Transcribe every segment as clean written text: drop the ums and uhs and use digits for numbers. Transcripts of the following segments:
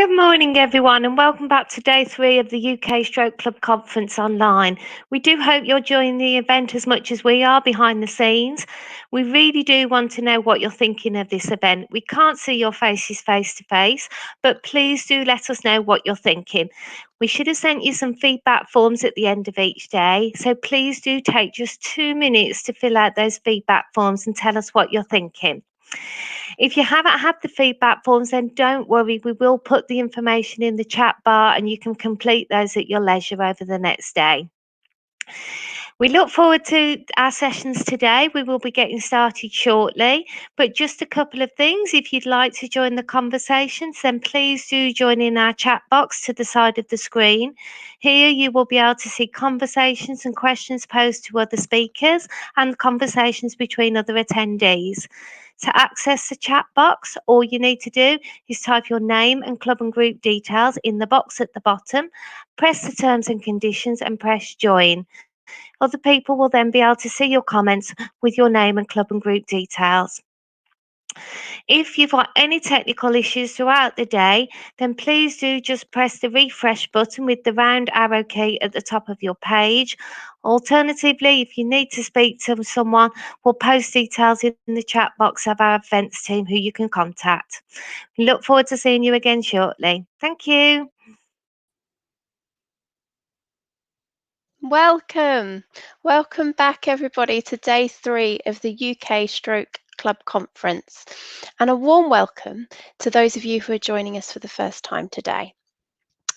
Good morning, everyone, and welcome back to day 3 of the UK Stroke Club Conference online. We do hope you're enjoying the event as much as we are behind the scenes. We really do want to know what you're thinking of this event. We can't see your faces face to face, but please do let us know what you're thinking. We should have sent you some feedback forms at the end of each day, so please do take just 2 minutes to fill out those feedback forms and tell us what you're thinking. If you haven't had the feedback forms, then don't worry. We will put the information in the chat bar and you can complete those at your leisure over the next day. We look forward to our sessions today. We will be getting started shortly, but just a couple of things. If you'd like to join the conversations, then please do join in our chat box to the side of the screen. Here you will be able to see conversations and questions posed to other speakers and conversations between other attendees. To access the chat box, all you need to do is type your name and club and group details in the box at the bottom, press the terms and conditions and press join. Other people will then be able to see your comments with your name and club and group details. If you've got any technical issues throughout the day, then please do just press the refresh button with the round arrow key at the top of your page. Alternatively, if you need to speak to someone, we'll post details in the chat box of our events team who you can contact. We look forward to seeing you again shortly. Thank you. Welcome back everybody to day 3 of the UK Stroke Club Conference, and a warm welcome to those of you who are joining us for the first time today.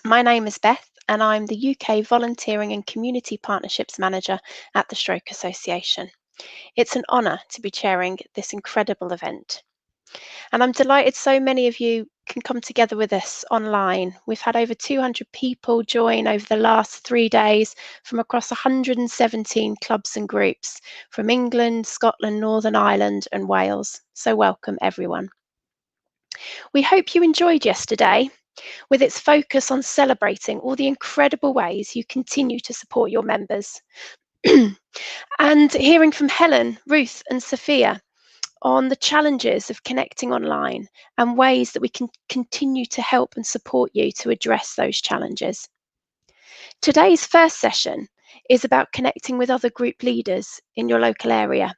My name is Beth and I'm the UK Volunteering and Community Partnerships Manager at the Stroke Association. It's an honour to be chairing this incredible event, and I'm delighted so many of you can come together with us online. We've had over 200 people join over the last 3 days from across 117 clubs and groups from England, Scotland, Northern Ireland and Wales. So welcome everyone. We hope you enjoyed yesterday with its focus on celebrating all the incredible ways you continue to support your members and hearing from Helen, Ruth and Sophia on the challenges of connecting online and ways that we can continue to help and support you to address those challenges. Today's first session is about connecting with other group leaders in your local area.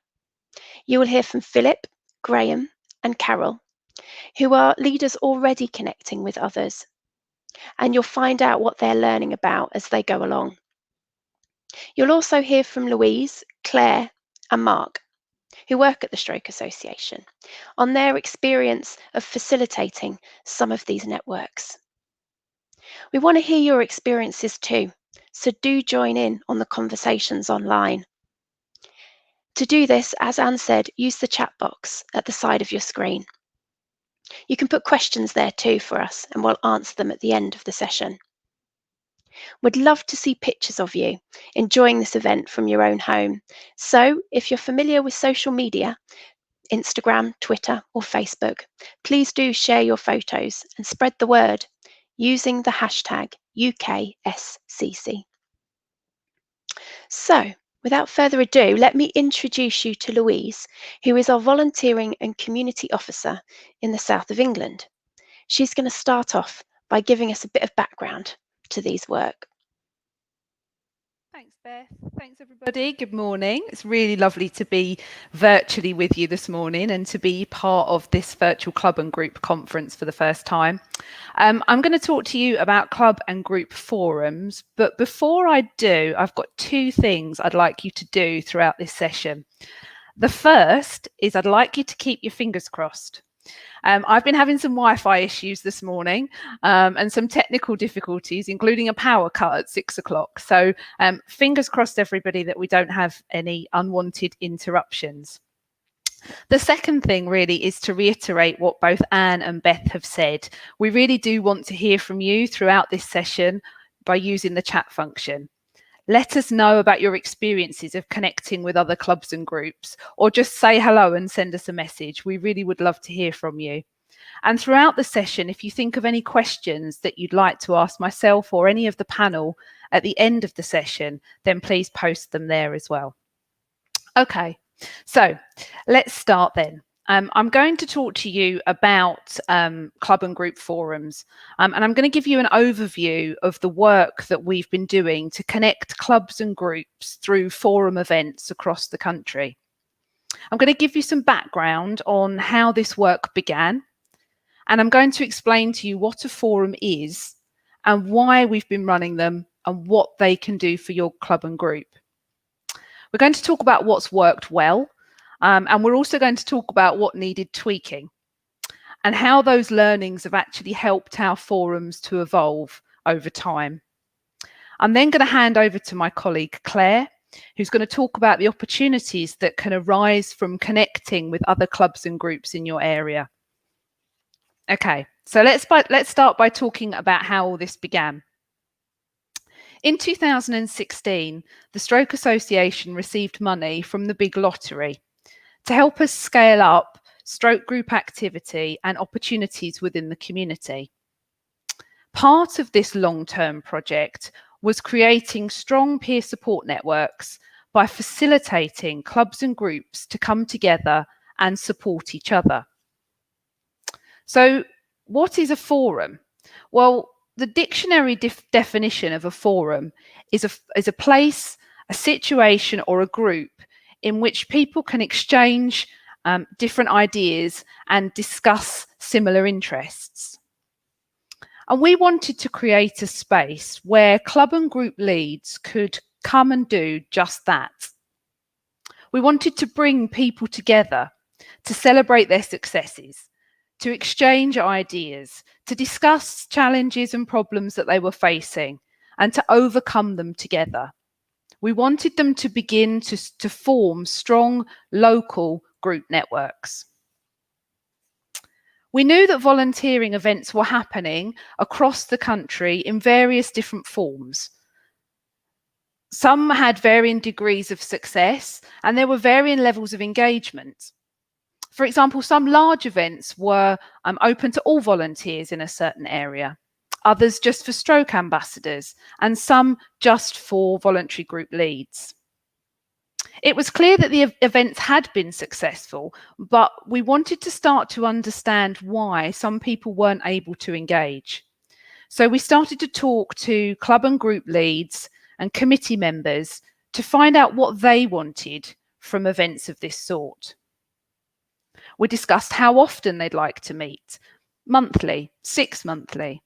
You will hear from Philip, Graham and Carol, who are leaders already connecting with others, and you'll find out what they're learning about as they go along. You'll also hear from Louise, Claire and Mark, who work at the Stroke Association, on their experience of facilitating some of these networks. We want to hear your experiences too, so do join in on the conversations online. To do this, as Anne said, use the chat box at the side of your screen. You can put questions there too for us and we'll answer them at the end of the session. We'd love to see pictures of you enjoying this event from your own home. So if you're familiar with social media, Instagram, Twitter or Facebook, please do share your photos and spread the word using the hashtag UKSCC. So without further ado, let me introduce you to Louise, who is our Volunteering and Community Officer in the south of England. She's going to start off by giving us a bit of background to these work. Thanks, Beth. Thanks, everybody. Good morning. It's really lovely to be virtually with you this morning and to be part of this virtual club and group conference for the first time. I'm going to talk to you about club and group forums, but before I do, I've got 2 things I'd like you to do throughout this session. The first is I'd like you to keep your fingers crossed. I've been having some Wi-Fi issues this morning and some technical difficulties, including a power cut at 6 o'clock. So fingers crossed, everybody, that we don't have any unwanted interruptions. The second thing really is to reiterate what both Anne and Beth have said. We really do want to hear from you throughout this session by using the chat function. Let us know about your experiences of connecting with other clubs and groups, or just say hello and send us a message. We really would love to hear from you. And throughout the session, if you think of any questions that you'd like to ask myself or any of the panel at the end of the session, then please post them there as well. Okay, so let's start then. I'm going to talk to you about club and group forums, and I'm going to give you an overview of the work that we've been doing to connect clubs and groups through forum events across the country. I'm going to give you some background on how this work began, and I'm going to explain to you what a forum is and why we've been running them and what they can do for your club and group. We're going to talk about what's worked well, and we're also going to talk about what needed tweaking and how those learnings have actually helped our forums to evolve over time. I'm then going to hand over to my colleague Claire, who's going to talk about the opportunities that can arise from connecting with other clubs and groups in your area. Okay, so let's start by talking about how all this began. In 2016, the Stroke Association received money from the Big Lottery to help us scale up stroke group activity and opportunities within the community. Part of this long-term project was creating strong peer support networks by facilitating clubs and groups to come together and support each other. So what is a forum? Well, the dictionary definition of a forum is a place, a situation or a group in which people can exchange different ideas and discuss similar interests. And we wanted to create a space where club and group leads could come and do just that. We wanted to bring people together to celebrate their successes, to exchange ideas, to discuss challenges and problems that they were facing, and to overcome them together. We wanted them to begin to form strong local group networks. We knew that volunteering events were happening across the country in various different forms. Some had varying degrees of success, and there were varying levels of engagement. For example, some large events were open to all volunteers in a certain area, others just for stroke ambassadors, and some just for voluntary group leads. It was clear that the events had been successful, but we wanted to start to understand why some people weren't able to engage. So we started to talk to club and group leads and committee members to find out what they wanted from events of this sort. We discussed how often they'd like to meet, monthly, 6 monthly.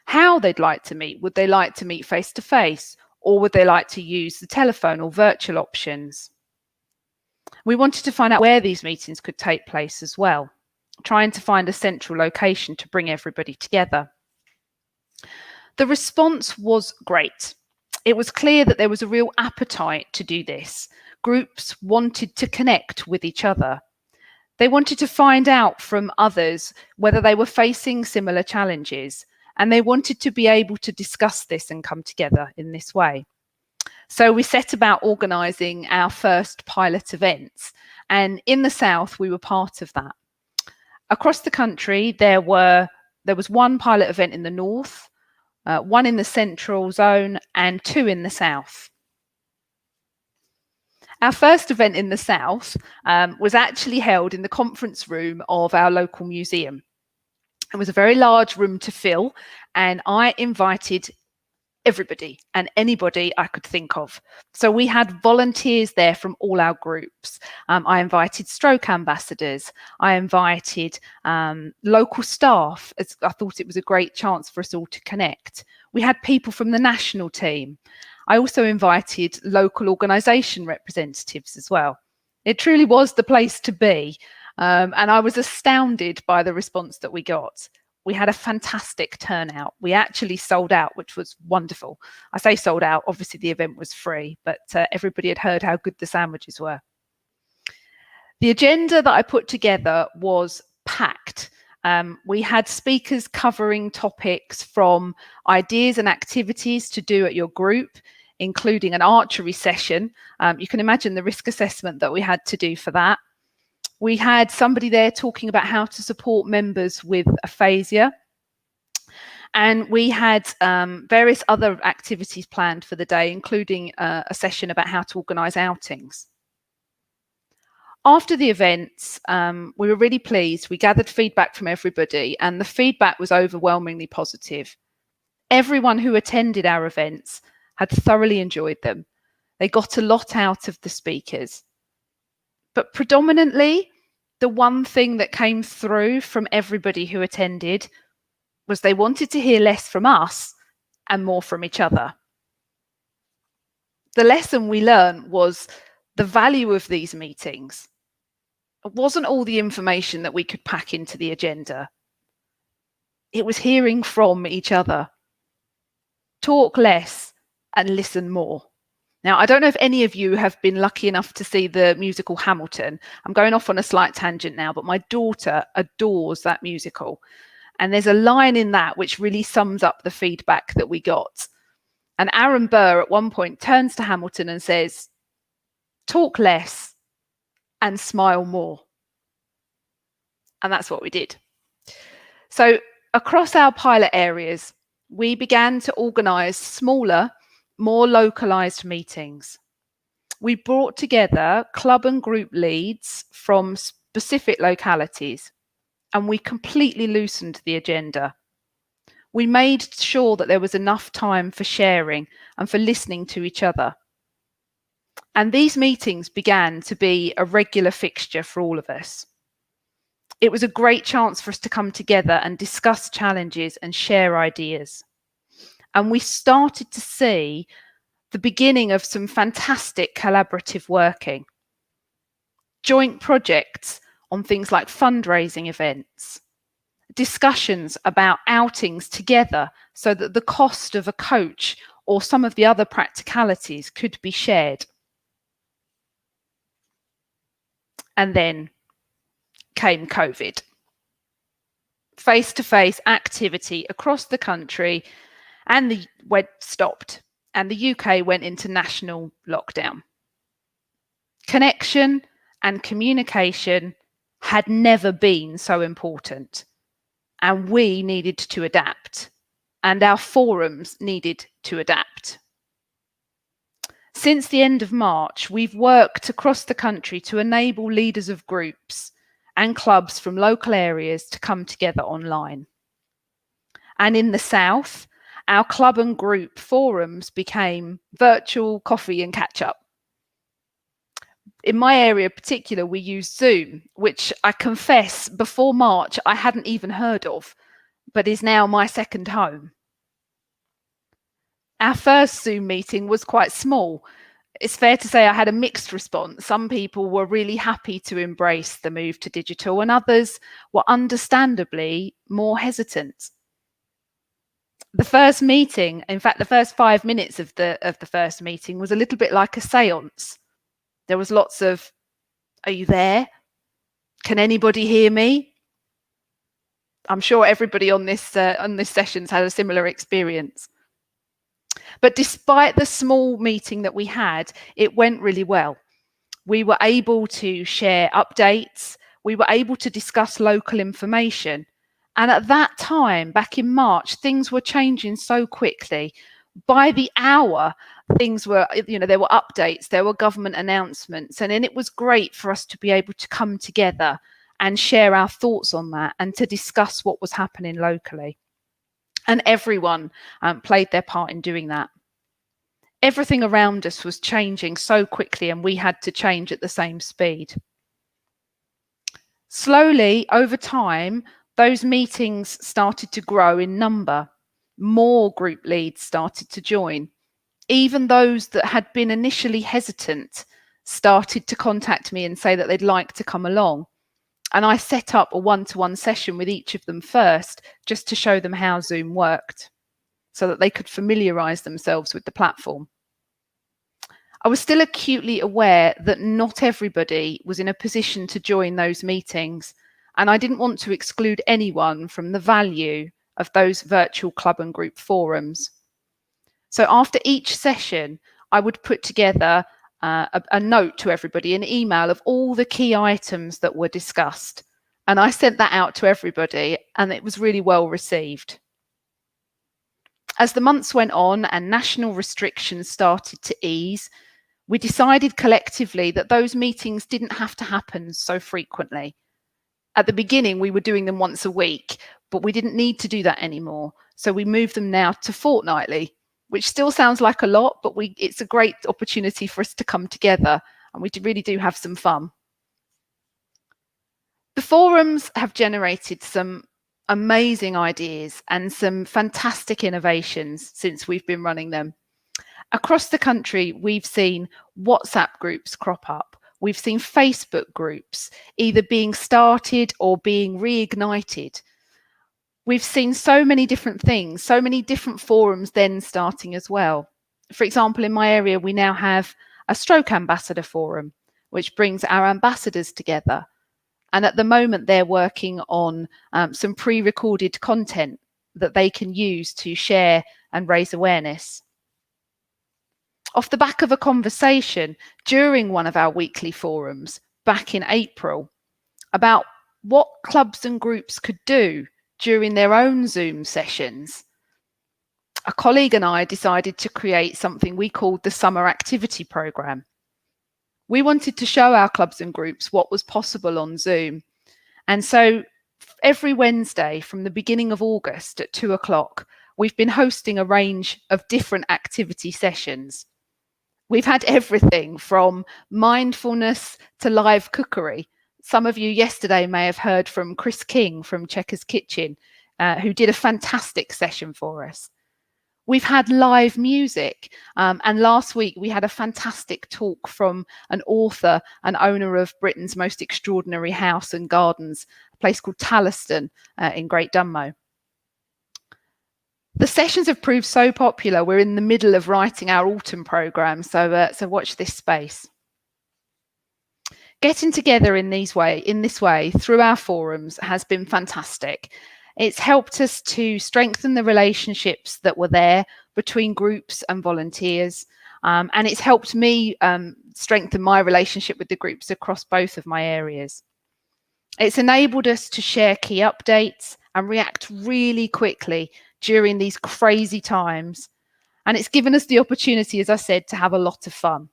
How they'd like to meet. Would they like to meet face to face, or would they like to use the telephone or virtual options? We wanted to find out where these meetings could take place as well, trying to find a central location to bring everybody together. The response was great. It was clear that there was a real appetite to do this. Groups wanted to connect with each other. They wanted to find out from others whether they were facing similar challenges, and they wanted to be able to discuss this and come together in this way. So we set about organising our first pilot events, and in the South we were part of that. Across the country there was one pilot event in the North, one in the Central Zone, and 2 in the South. Our first event in the South was actually held in the conference room of our local museum. It was a very large room to fill, and I invited everybody and anybody I could think of. So we had volunteers there from all our groups. I invited stroke ambassadors. I invited local staff. I thought it was a great chance for us all to connect. We had people from the national team. I also invited local organisation representatives as well. It truly was the place to be. And I was astounded by the response that we got. We had a fantastic turnout. We actually sold out, which was wonderful. I say sold out, obviously the event was free, but everybody had heard how good the sandwiches were. The agenda that I put together was packed. We had speakers covering topics from ideas and activities to do at your group, including an archery session. You can imagine the risk assessment that we had to do for that. We had somebody there talking about how to support members with aphasia. And we had various other activities planned for the day, including a session about how to organise outings. After the events, we were really pleased. We gathered feedback from everybody, and the feedback was overwhelmingly positive. Everyone who attended our events had thoroughly enjoyed them. They got a lot out of the speakers. But predominantly, the one thing that came through from everybody who attended was they wanted to hear less from us and more from each other. The lesson we learned was the value of these meetings. It wasn't all the information that we could pack into the agenda. It was hearing from each other. Talk less and listen more. Now, I don't know if any of you have been lucky enough to see the musical Hamilton. I'm going off on a slight tangent now, but my daughter adores that musical. And there's a line in that which really sums up the feedback that we got. And Aaron Burr at one point turns to Hamilton and says, "Talk less and smile more." And that's what we did. So across our pilot areas, we began to organise smaller, more localised meetings. We brought together club and group leads from specific localities, and we completely loosened the agenda. We made sure that there was enough time for sharing and for listening to each other. And these meetings began to be a regular fixture for all of us. It was a great chance for us to come together and discuss challenges and share ideas. And we started to see the beginning of some fantastic collaborative working. Joint projects on things like fundraising events, discussions about outings together so that the cost of a coach or some of the other practicalities could be shared. And then came COVID. Face-to-face activity across the country and the web stopped, and the UK went into national lockdown. Connection and communication had never been so important, and we needed to adapt, and our forums needed to adapt. Since the end of March, we've worked across the country to enable leaders of groups and clubs from local areas to come together online. And in the South, our club and group forums became virtual coffee and catch up. In my area in particular, we used Zoom, which I confess before March I hadn't even heard of, but is now my second home. Our first Zoom meeting was quite small. It's fair to say I had a mixed response. Some people were really happy to embrace the move to digital, and others were understandably more hesitant. The first meeting, in fact, the first 5 minutes of the first meeting was a little bit like a séance. There was lots of, "Are you there? Can anybody hear me?" I'm sure everybody on this session's had a similar experience. But despite the small meeting that we had, it went really well. We were able to share updates. We were able to discuss local information. And at that time, back in March, things were changing so quickly. By the hour, things were, there were updates, there were government announcements. And then it was great for us to be able to come together and share our thoughts on that and to discuss what was happening locally. And everyone played their part in doing that. Everything around us was changing so quickly, and we had to change at the same speed. Slowly, over time, those meetings started to grow in number. More group leads started to join. Even those that had been initially hesitant started to contact me and say that they'd like to come along. And I set up a one-to-one session with each of them first, just to show them how Zoom worked, so that they could familiarise themselves with the platform. I was still acutely aware that not everybody was in a position to join those meetings, and I didn't want to exclude anyone from the value of those virtual club and group forums. So after each session, I would put together a note to everybody, an email of all the key items that were discussed. And I sent that out to everybody, and it was really well received. As the months went on and national restrictions started to ease, We decided collectively that those meetings didn't have to happen so frequently. At the beginning, we were doing them once a week, but we didn't need to do that anymore. So we moved them now to fortnightly, which still sounds like a lot, but it's a great opportunity for us to come together, and we really do have some fun. The forums have generated some amazing ideas and some fantastic innovations since we've been running them. Across the country, we've seen WhatsApp groups crop up. We've seen Facebook groups either being started or being reignited. We've seen so many different things, so many different forums then starting as well. For example, in my area, we now have a Stroke Ambassador Forum, which brings our ambassadors together. And at the moment, they're working on some pre-recorded content that they can use to share and raise awareness. Off the back of a conversation during one of our weekly forums back in April about what clubs and groups could do during their own Zoom sessions, a colleague and I decided to create something we called the Summer Activity Programme. We wanted to show our clubs and groups what was possible on Zoom. And so every Wednesday from the beginning of August at 2 o'clock, we've been hosting a range of different activity sessions. We've had everything from mindfulness to live cookery. Some of you yesterday may have heard from Chris King from Checkers Kitchen, who did a fantastic session for us. We've had live music, and last week we had a fantastic talk from an author and owner of Britain's most extraordinary house and gardens, a place called Taliston in Great Dunmow. The sessions have proved so popular, we're in the middle of writing our autumn programme, so watch this space. Getting together in this way through our forums has been fantastic. It's helped us to strengthen the relationships that were there between groups and volunteers, and it's helped me strengthen my relationship with the groups across both of my areas. It's enabled us to share key updates and react really quickly during these crazy times. And it's given us the opportunity, as I said, to have a lot of fun.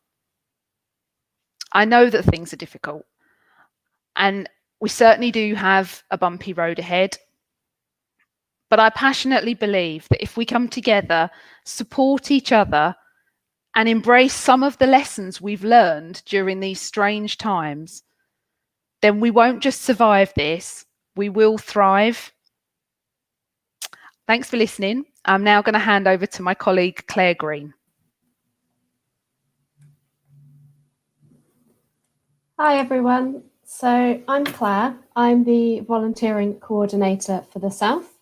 I know that things are difficult, and we certainly do have a bumpy road ahead. But I passionately believe that if we come together, support each other, and embrace some of the lessons we've learned during these strange times, then we won't just survive this, we will thrive. Thanks for listening. I'm now going to hand over to my colleague, Claire Green. Hi, everyone. So I'm Claire. I'm the volunteering coordinator for the South,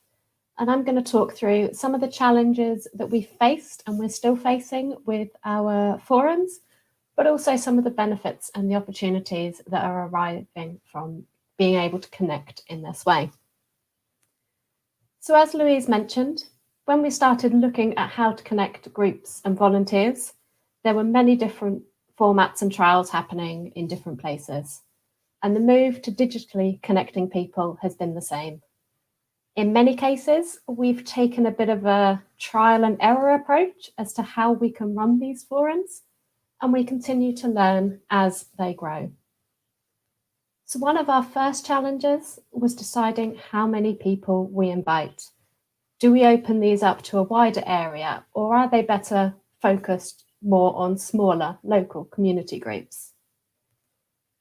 and I'm going to talk through some of the challenges that we faced and we're still facing with our forums, but also some of the benefits and the opportunities that are arriving from being able to connect in this way. So as Louise mentioned, when we started looking at how to connect groups and volunteers, there were many different formats and trials happening in different places. And the move to digitally connecting people has been the same. In many cases, we've taken a bit of a trial and error approach as to how we can run these forums, and we continue to learn as they grow. So one of our first challenges was deciding how many people we invite. Do we open these up to a wider area, or are they better focused more on smaller local community groups?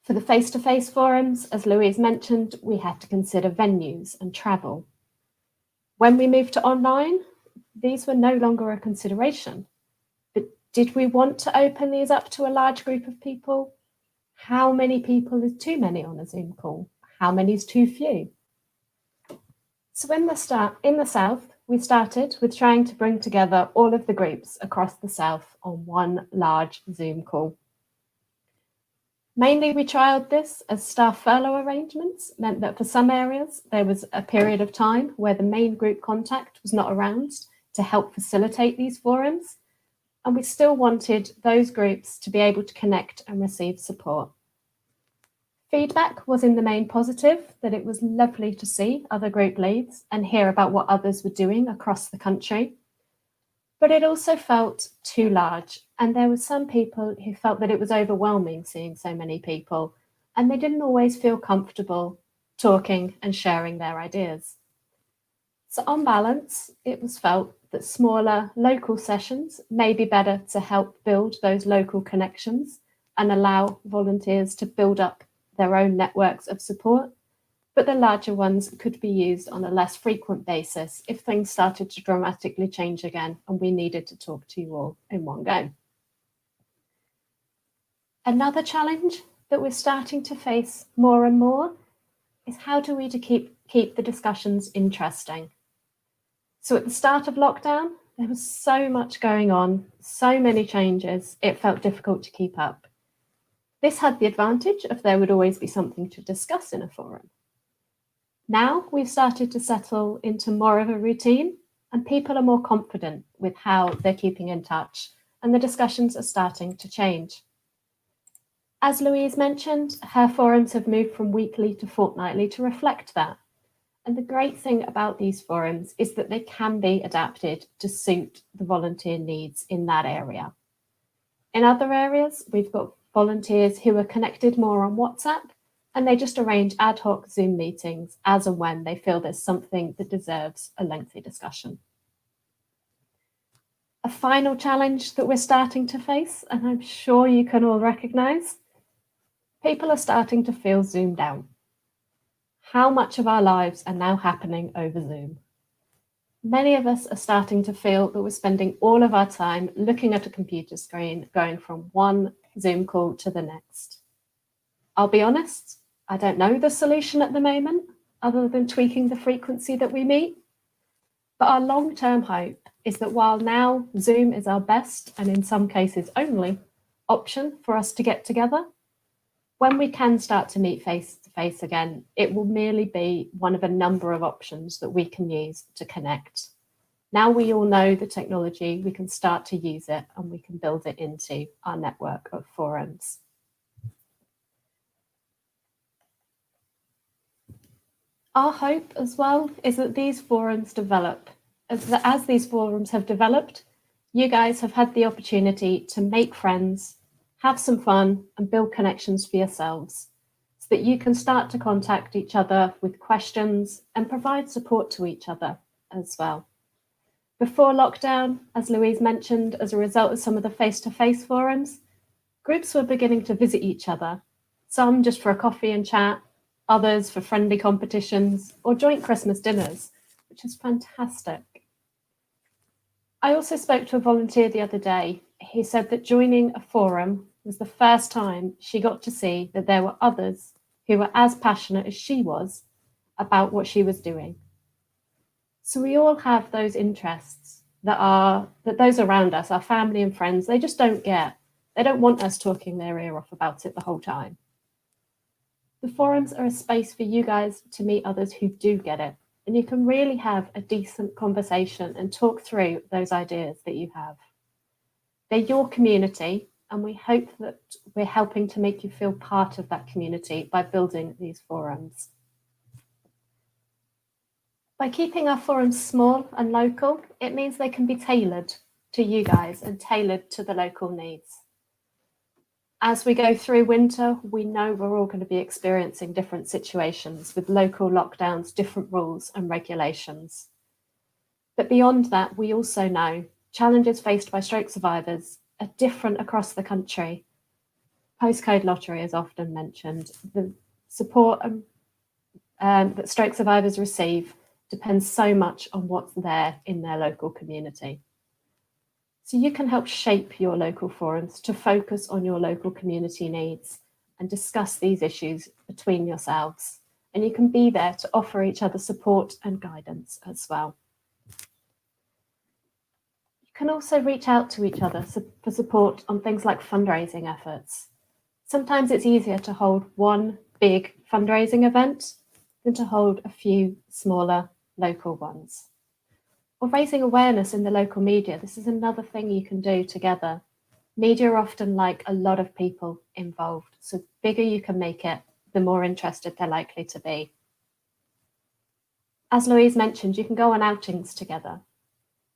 For the face-to-face forums, as Louise mentioned, we had to consider venues and travel. When we moved to online, these were no longer a consideration. But did we want to open these up to a large group of people? How many people is too many on a Zoom call? How many is too few? So in the South, we started with trying to bring together all of the groups across the South on one large Zoom call. Mainly, we trialled this as staff furlough arrangements meant that for some areas, there was a period of time where the main group contact was not around to help facilitate these forums. And we still wanted those groups to be able to connect and receive support. Feedback was in the main positive, that it was lovely to see other group leads and hear about what others were doing across the country. But it also felt too large, and there were some people who felt that it was overwhelming seeing so many people, and they didn't always feel comfortable talking and sharing their ideas. So on balance, it was felt that smaller local sessions may be better to help build those local connections and allow volunteers to build up their own networks of support, but the larger ones could be used on a less frequent basis if things started to dramatically change again and we needed to talk to you all in one go. Another challenge that we're starting to face more and more is how do we keep the discussions interesting? So at the start of lockdown, there was so much going on, so many changes, it felt difficult to keep up. This had the advantage of there would always be something to discuss in a forum. Now we've started to settle into more of a routine and people are more confident with how they're keeping in touch and the discussions are starting to change. As Louise mentioned, her forums have moved from weekly to fortnightly to reflect that. And the great thing about these forums is that they can be adapted to suit the volunteer needs in that area. In other areas, we've got volunteers who are connected more on WhatsApp and they just arrange ad hoc Zoom meetings as and when they feel there's something that deserves a lengthy discussion. A final challenge that we're starting to face, and I'm sure you can all recognise, people are starting to feel zoomed out. How much of our lives are now happening over Zoom? Many of us are starting to feel that we're spending all of our time looking at a computer screen, going from one Zoom call to the next. I'll be honest, I don't know the solution at the moment, other than tweaking the frequency that we meet. But our long-term hope is that while now Zoom is our best, and in some cases only, option for us to get together, when we can start to meet face-to-face again, it will merely be one of a number of options that we can use to connect. Now we all know the technology, we can start to use it and we can build it into our network of forums. Our hope as well is that these forums develop. As these forums have developed, you guys have had the opportunity to make friends, have some fun and build connections for yourselves so that you can start to contact each other with questions and provide support to each other as well. Before lockdown, as Louise mentioned, as a result of some of the face-to-face forums, groups were beginning to visit each other, some just for a coffee and chat, others for friendly competitions or joint Christmas dinners, which is fantastic. I also spoke to a volunteer the other day. He said that joining a forum was the first time she got to see that there were others who were as passionate as she was about what she was doing. So we all have those interests that those around us, our family and friends, they just don't get. They don't want us talking their ear off about it the whole time. The forums are a space for you guys to meet others who do get it, and you can really have a decent conversation and talk through those ideas that you have. They're your community, and we hope that we're helping to make you feel part of that community by building these forums. By keeping our forums small and local, it means they can be tailored to you guys and tailored to the local needs. As we go through winter, we know we're all going to be experiencing different situations with local lockdowns, different rules and regulations. But beyond that, we also know challenges faced by stroke survivors are different across the country. Postcode lottery is often mentioned. The support that stroke survivors receive depends so much on what's there in their local community. So you can help shape your local forums to focus on your local community needs and discuss these issues between yourselves. And you can be there to offer each other support and guidance as well. You can also reach out to each other for support on things like fundraising efforts. Sometimes it's easier to hold one big fundraising event than to hold a few smaller local ones. Or raising awareness in the local media. This is another thing you can do together. Media often like a lot of people involved, so the bigger you can make it, the more interested they're likely to be. As Louise mentioned, you can go on outings together.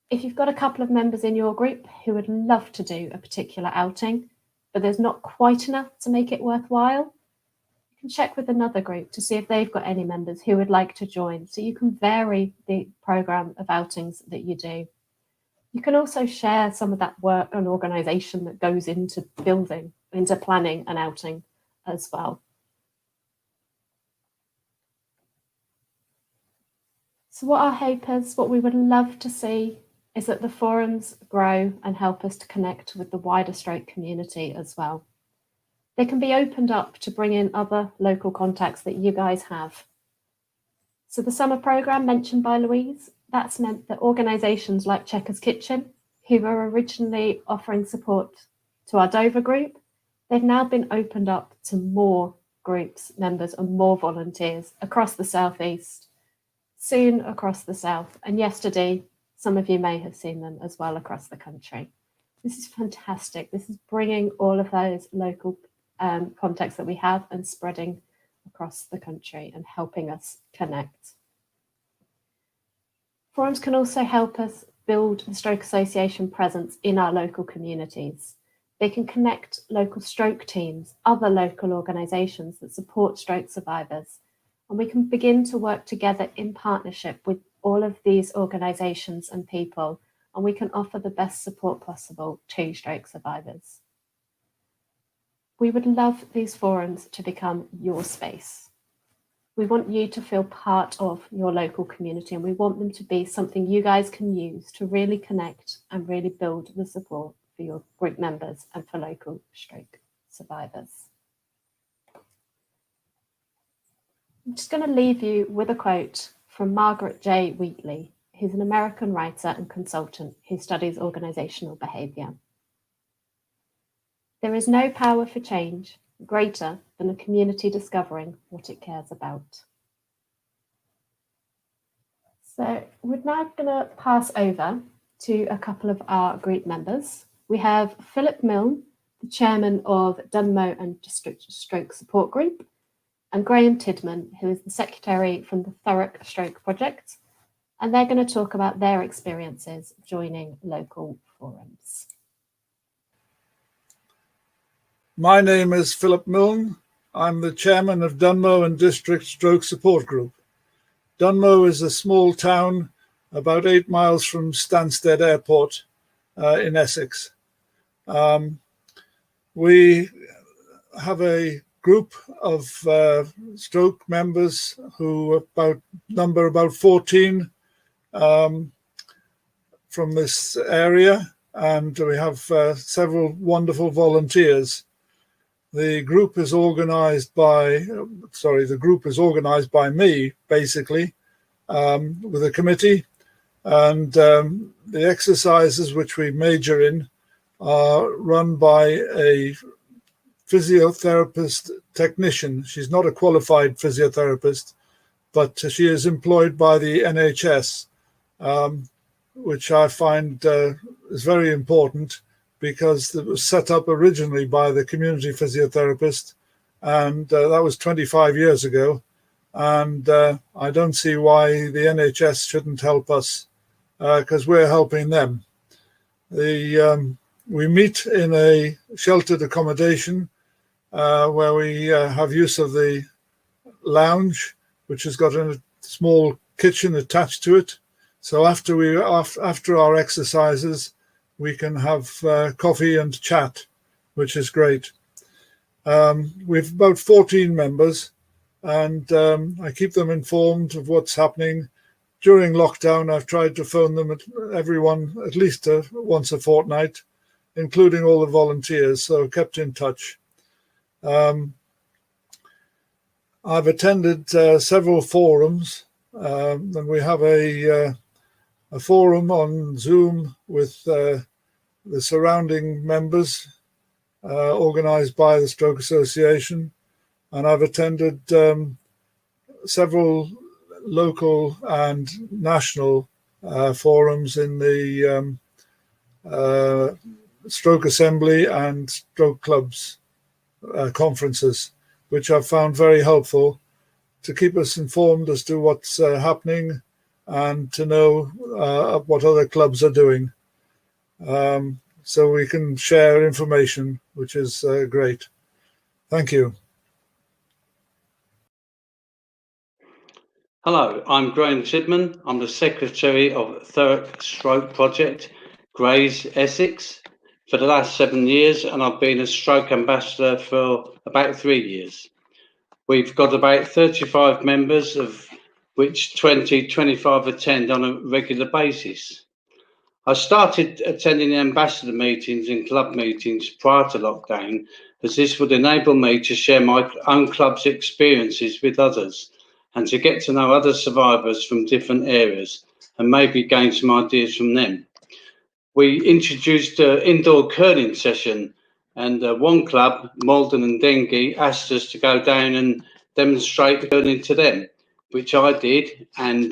If you've got a couple of members in your group who would love to do a particular outing, but there's not quite enough to make it worthwhile, you can check with another group to see if they've got any members who would like to join, so you can vary the programme of outings that you do. You can also share some of that work and organisation that goes into planning an outing as well. So what our hope is, what we would love to see is that the forums grow and help us to connect with the wider stroke community as well. They can be opened up to bring in other local contacts that you guys have. So the summer programme mentioned by Louise, that's meant that organisations like Checkers Kitchen, who were originally offering support to our Dover group, they've now been opened up to more groups, members and more volunteers across the South East, soon across the South, and yesterday, some of you may have seen them as well across the country. This is fantastic. This is bringing all of those local contacts that we have and spreading across the country and helping us connect. Forums can also help us build the Stroke Association presence in our local communities. They can connect local stroke teams, other local organisations that support stroke survivors, and we can begin to work together in partnership with all of these organisations and people, and we can offer the best support possible to stroke survivors. We would love these forums to become your space. We want you to feel part of your local community, and we want them to be something you guys can use to really connect and really build the support for your group members and for local stroke survivors. I'm just going to leave you with a quote from Margaret J. Wheatley, who's an American writer and consultant who studies organisational behaviour. There is no power for change greater than a community discovering what it cares about. So we're now going to pass over to a couple of our group members. We have Philip Milne, the chairman of Dunmow and District Stroke Support Group, and Graham Tidman, who is the secretary from the Thurrock Stroke Project, and they're going to talk about their experiences joining local forums. My name is Philip Milne. I'm the chairman of Dunmow and District Stroke Support Group. Dunmow is a small town about 8 miles from Stansted Airport in Essex. We have a group of stroke members who number about 14 from this area, and we have several wonderful volunteers. The group is organized by me, basically, with a committee, and the exercises which we major in are run by a physiotherapist technician. She's not a qualified physiotherapist, but she is employed by the NHS, which I find is very important, because it was set up originally by the community physiotherapist, and that was 25 years ago. And I don't see why the NHS shouldn't help us, because we're helping them. We meet in a sheltered accommodation where we have use of the lounge, which has got a small kitchen attached to it. So after our exercises, we can have coffee and chat, which is great. We've about 14 members, and I keep them informed of what's happening. During lockdown, I've tried to phone them everyone at least once a fortnight, including all the volunteers, so kept in touch. I've attended several forums, and we have a forum on Zoom with the surrounding members, organised by the Stroke Association, and I've attended several local and national forums in the Stroke Assembly and Stroke Clubs conferences, which I've found very helpful to keep us informed as to what's happening and to know what other clubs are doing. So we can share information, which is great. Thank you. Hello, I'm Graham Sidman. I'm the Secretary of Thurrock Stroke Project, Grays, Essex, for the last 7 years, and I've been a stroke ambassador for about 3 years. We've got about 35 members, of which 25 attend on a regular basis. I started attending ambassador meetings and club meetings prior to lockdown, as this would enable me to share my own club's experiences with others and to get to know other survivors from different areas and maybe gain some ideas from them. We introduced an indoor curling session, and one club, Malden and Dengie, asked us to go down and demonstrate curling to them, which I did, and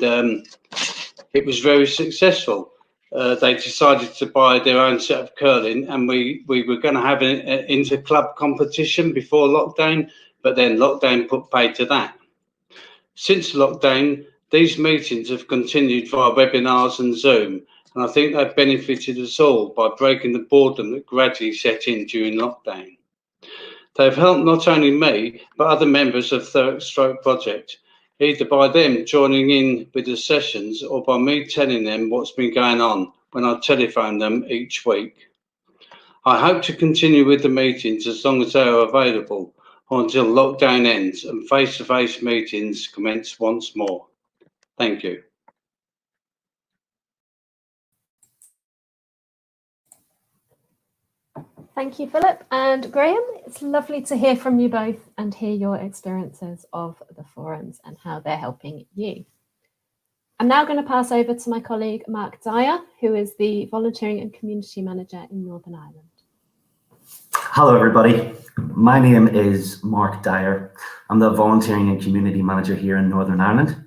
it was very successful. They decided to buy their own set of curling, and we were going to have an inter-club competition before lockdown, but then lockdown put paid to that. Since lockdown, these meetings have continued via webinars and Zoom, and I think they've benefited us all by breaking the boredom that gradually set in during lockdown. They've helped not only me, but other members of the Stroke Project, either by them joining in with the sessions or by me telling them what's been going on when I telephone them each week. I hope to continue with the meetings as long as they are available, or until lockdown ends and face-to-face meetings commence once more. Thank you. Thank you, Philip and Graham. It's lovely to hear from you both and hear your experiences of the forums and how they're helping you. I'm now going to pass over to my colleague, Mark Dyer, who is the Volunteering and Community Manager in Northern Ireland. Hello, everybody. My name is Mark Dyer. I'm the Volunteering and Community Manager here in Northern Ireland.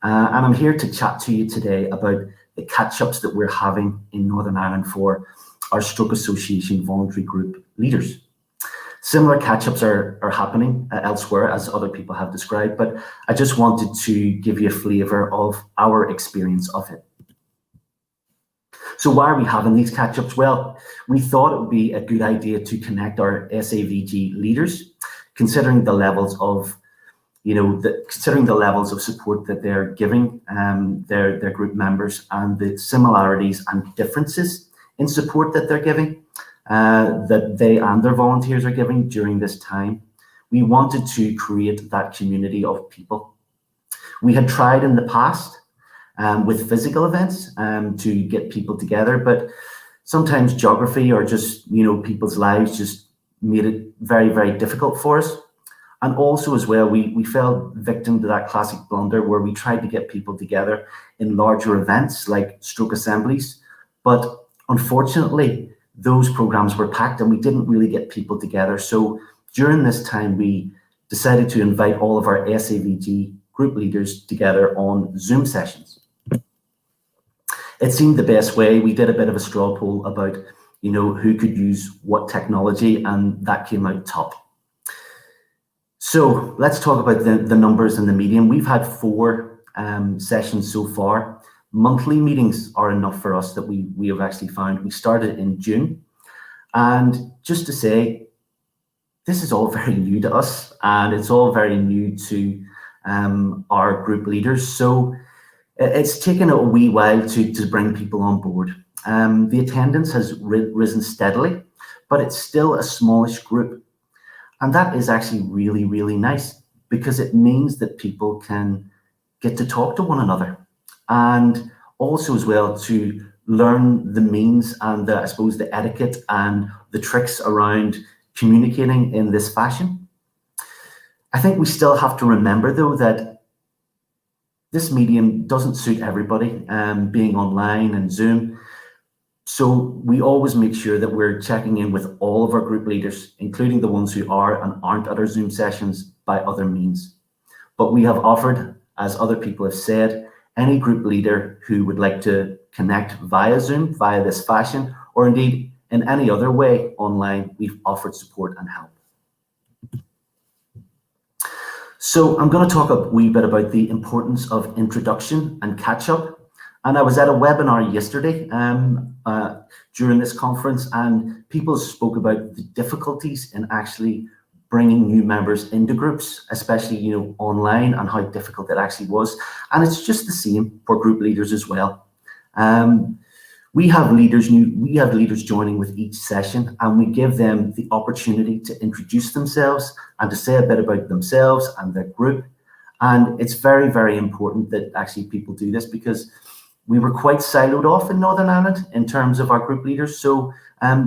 And I'm here to chat to you today about the catch-ups that we're having in Northern Ireland for our Stroke Association voluntary group leaders. Similar catch-ups are happening elsewhere, as other people have described, but I just wanted to give you a flavour of our experience of it. So why are we having these catch-ups? Well, we thought it would be a good idea to connect our SAVG leaders, considering the levels of, considering the levels of support that they're giving their group members, and the similarities and differences in support that they're giving, that they and their volunteers are giving during this time. We wanted to create that community of people. We had tried in the past with physical events to get people together, but sometimes geography or just people's lives just made it very, very difficult for us. And also as well, we fell victim to that classic blunder where we tried to get people together in larger events like stroke assemblies, but unfortunately those programs were packed and we didn't really get people together. So during this time, we decided to invite all of our SAVG group leaders together on Zoom sessions. It seemed the best way. We did a bit of a straw poll about, who could use what technology, and that came out top. So let's talk about the numbers and the median. We've had 4 sessions so far. Monthly meetings are enough for us that we have actually found. We started in June. And just to say, this is all very new to us, and it's all very new to our group leaders. So it's taken a wee while to bring people on board. The attendance has risen steadily, but it's still a smallish group. And that is actually really, really nice, because it means that people can get to talk to one another, and also as well to learn the means and I suppose the etiquette and the tricks around communicating in this fashion. I think we still have to remember though that this medium doesn't suit everybody, being online and Zoom. So we always make sure that we're checking in with all of our group leaders, including the ones who are and aren't at our Zoom sessions, by other means. But we have offered, as other people have said, any group leader who would like to connect via Zoom, via this fashion, or indeed in any other way online, we've offered support and help. So I'm going to talk a wee bit about the importance of introduction and catch-up. And I was at a webinar yesterday during this conference, and people spoke about the difficulties in actually bringing new members into groups, especially online, and how difficult it actually was. And it's just the same for group leaders as well. We have leaders joining with each session, and we give them the opportunity to introduce themselves and to say a bit about themselves and their group. And it's very, very important that actually people do this, because we were quite siloed off in Northern Ireland in terms of our group leaders. So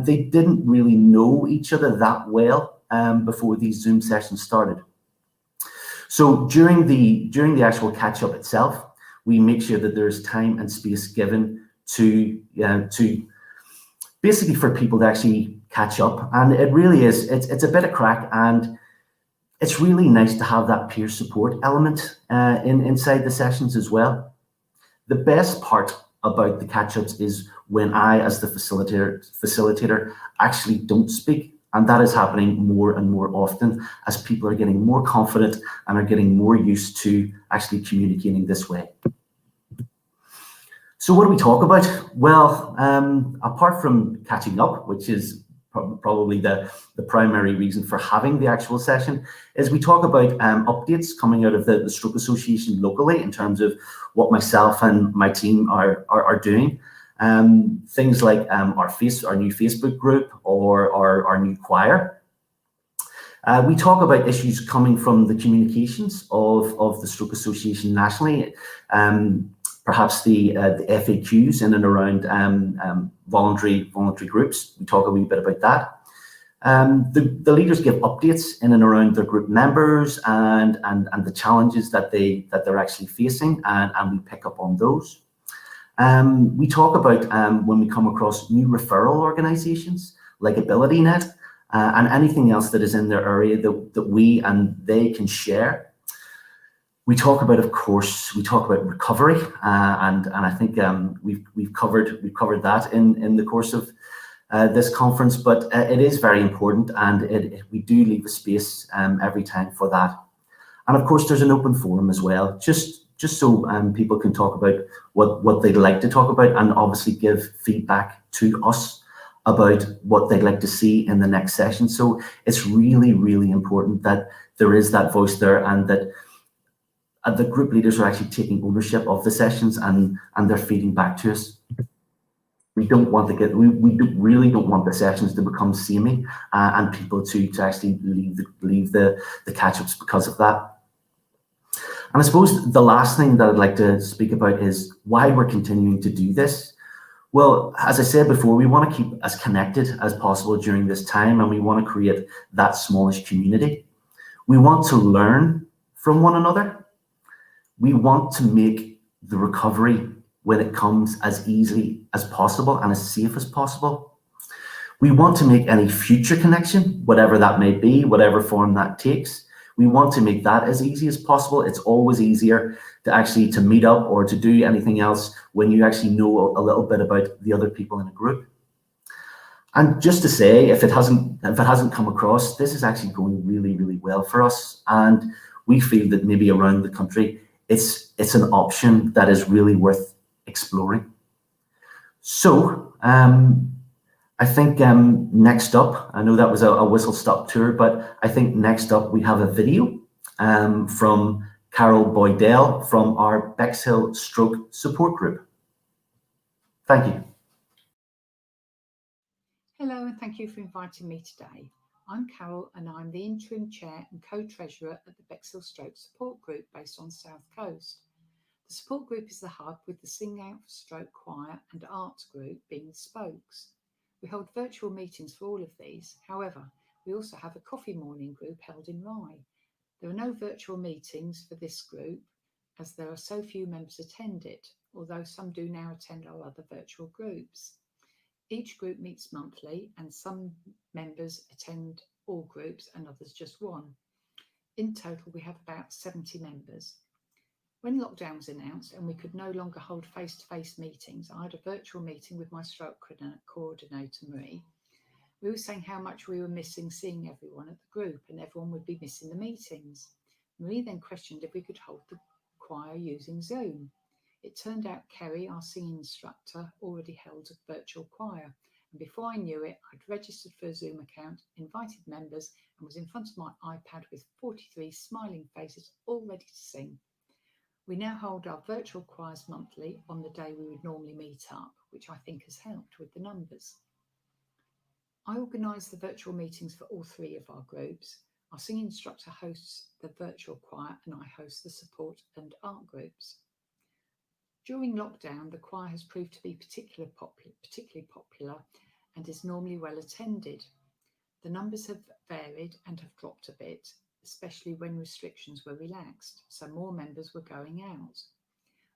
they didn't really know each other that well before these Zoom sessions started. So during the actual catch up itself, we make sure that there's time and space given to basically for people to actually catch up. And it really is, it's a bit of crack, and it's really nice to have that peer support element inside the sessions as well. The best part about the catch-ups is when I, as the facilitator, actually don't speak. And that is happening more and more often as people are getting more confident and are getting more used to actually communicating this way. So what do we talk about? Well, apart from catching up, which is probably the primary reason for having the actual session, is we talk about updates coming out of the Stroke Association locally in terms of what myself and my team are doing. Things like our new Facebook group or our new choir. We talk about issues coming from the communications of the Stroke Association nationally. Perhaps the FAQs in and around voluntary groups. We talk a wee bit about that. The leaders give updates in and around their group members and the challenges that they're actually facing, and we pick up on those. We talk about when we come across new referral organisations like AbilityNet and anything else that is in their area that we and they can share. We talk about, of course, recovery, and I think we've covered that in the course of this conference. But it is very important, and we do leave a space every time for that. And of course, there's an open forum as well, just so people can talk about what they'd like to talk about, and obviously give feedback to us about what they'd like to see in the next session. So it's really, really important that there is that voice there, and that the group leaders are actually taking ownership of the sessions and they're feeding back to us. We don't want to really don't want the sessions to become samey and people to actually leave the catch-ups because of that. And I suppose the last thing that I'd like to speak about is why we're continuing to do this. Well, as I said before, we want to keep as connected as possible during this time, and we want to create that smallish community. We want to learn from one another. We want to make the recovery when it comes as easily as possible and as safe as possible. We want to make any future connection, whatever that may be, whatever form that takes. We want to make that as easy as possible. It's always easier to meet up or to do anything else when you actually know a little bit about the other people in a group. And just to say, if it hasn't come across, this is actually going really, really well for us. And we feel that maybe around the country, it's an option that is really worth exploring. So I think next up, I know that was a whistle-stop tour, but I think next up we have a video from Carol Boydell from our Bexhill Stroke Support Group. Thank you. Hello, and thank you for inviting me today. I'm Carol, and I'm the interim chair and co-treasurer at the Bexhill Stroke Support Group based on South Coast. The support group is the hub, with the Sing Out for Stroke Choir and Arts Group being the spokes. We hold virtual meetings for all of these. However, we also have a coffee morning group held in Rye. There are no virtual meetings for this group as there are so few members attend it, although some do now attend our other virtual groups. Each group meets monthly, and some members attend all groups and others just one. In total, we have about 70 members. When lockdown was announced and we could no longer hold face-to-face meetings, I had a virtual meeting with my stroke coordinator, Marie. We were saying how much we were missing seeing everyone at the group, and everyone would be missing the meetings. Marie then questioned if we could hold the choir using Zoom. It turned out Kerry, our singing instructor, already held a virtual choir. And before I knew it, I'd registered for a Zoom account, invited members, and was in front of my iPad with 43 smiling faces all ready to sing. We now hold our virtual choirs monthly on the day we would normally meet up, which I think has helped with the numbers. I organise the virtual meetings for all 3 of our groups. Our singing instructor hosts the virtual choir and I host the support and art groups. During lockdown, the choir has proved to be particularly popular and is normally well attended. The numbers have varied and have dropped a bit, especially when restrictions were relaxed, so more members were going out.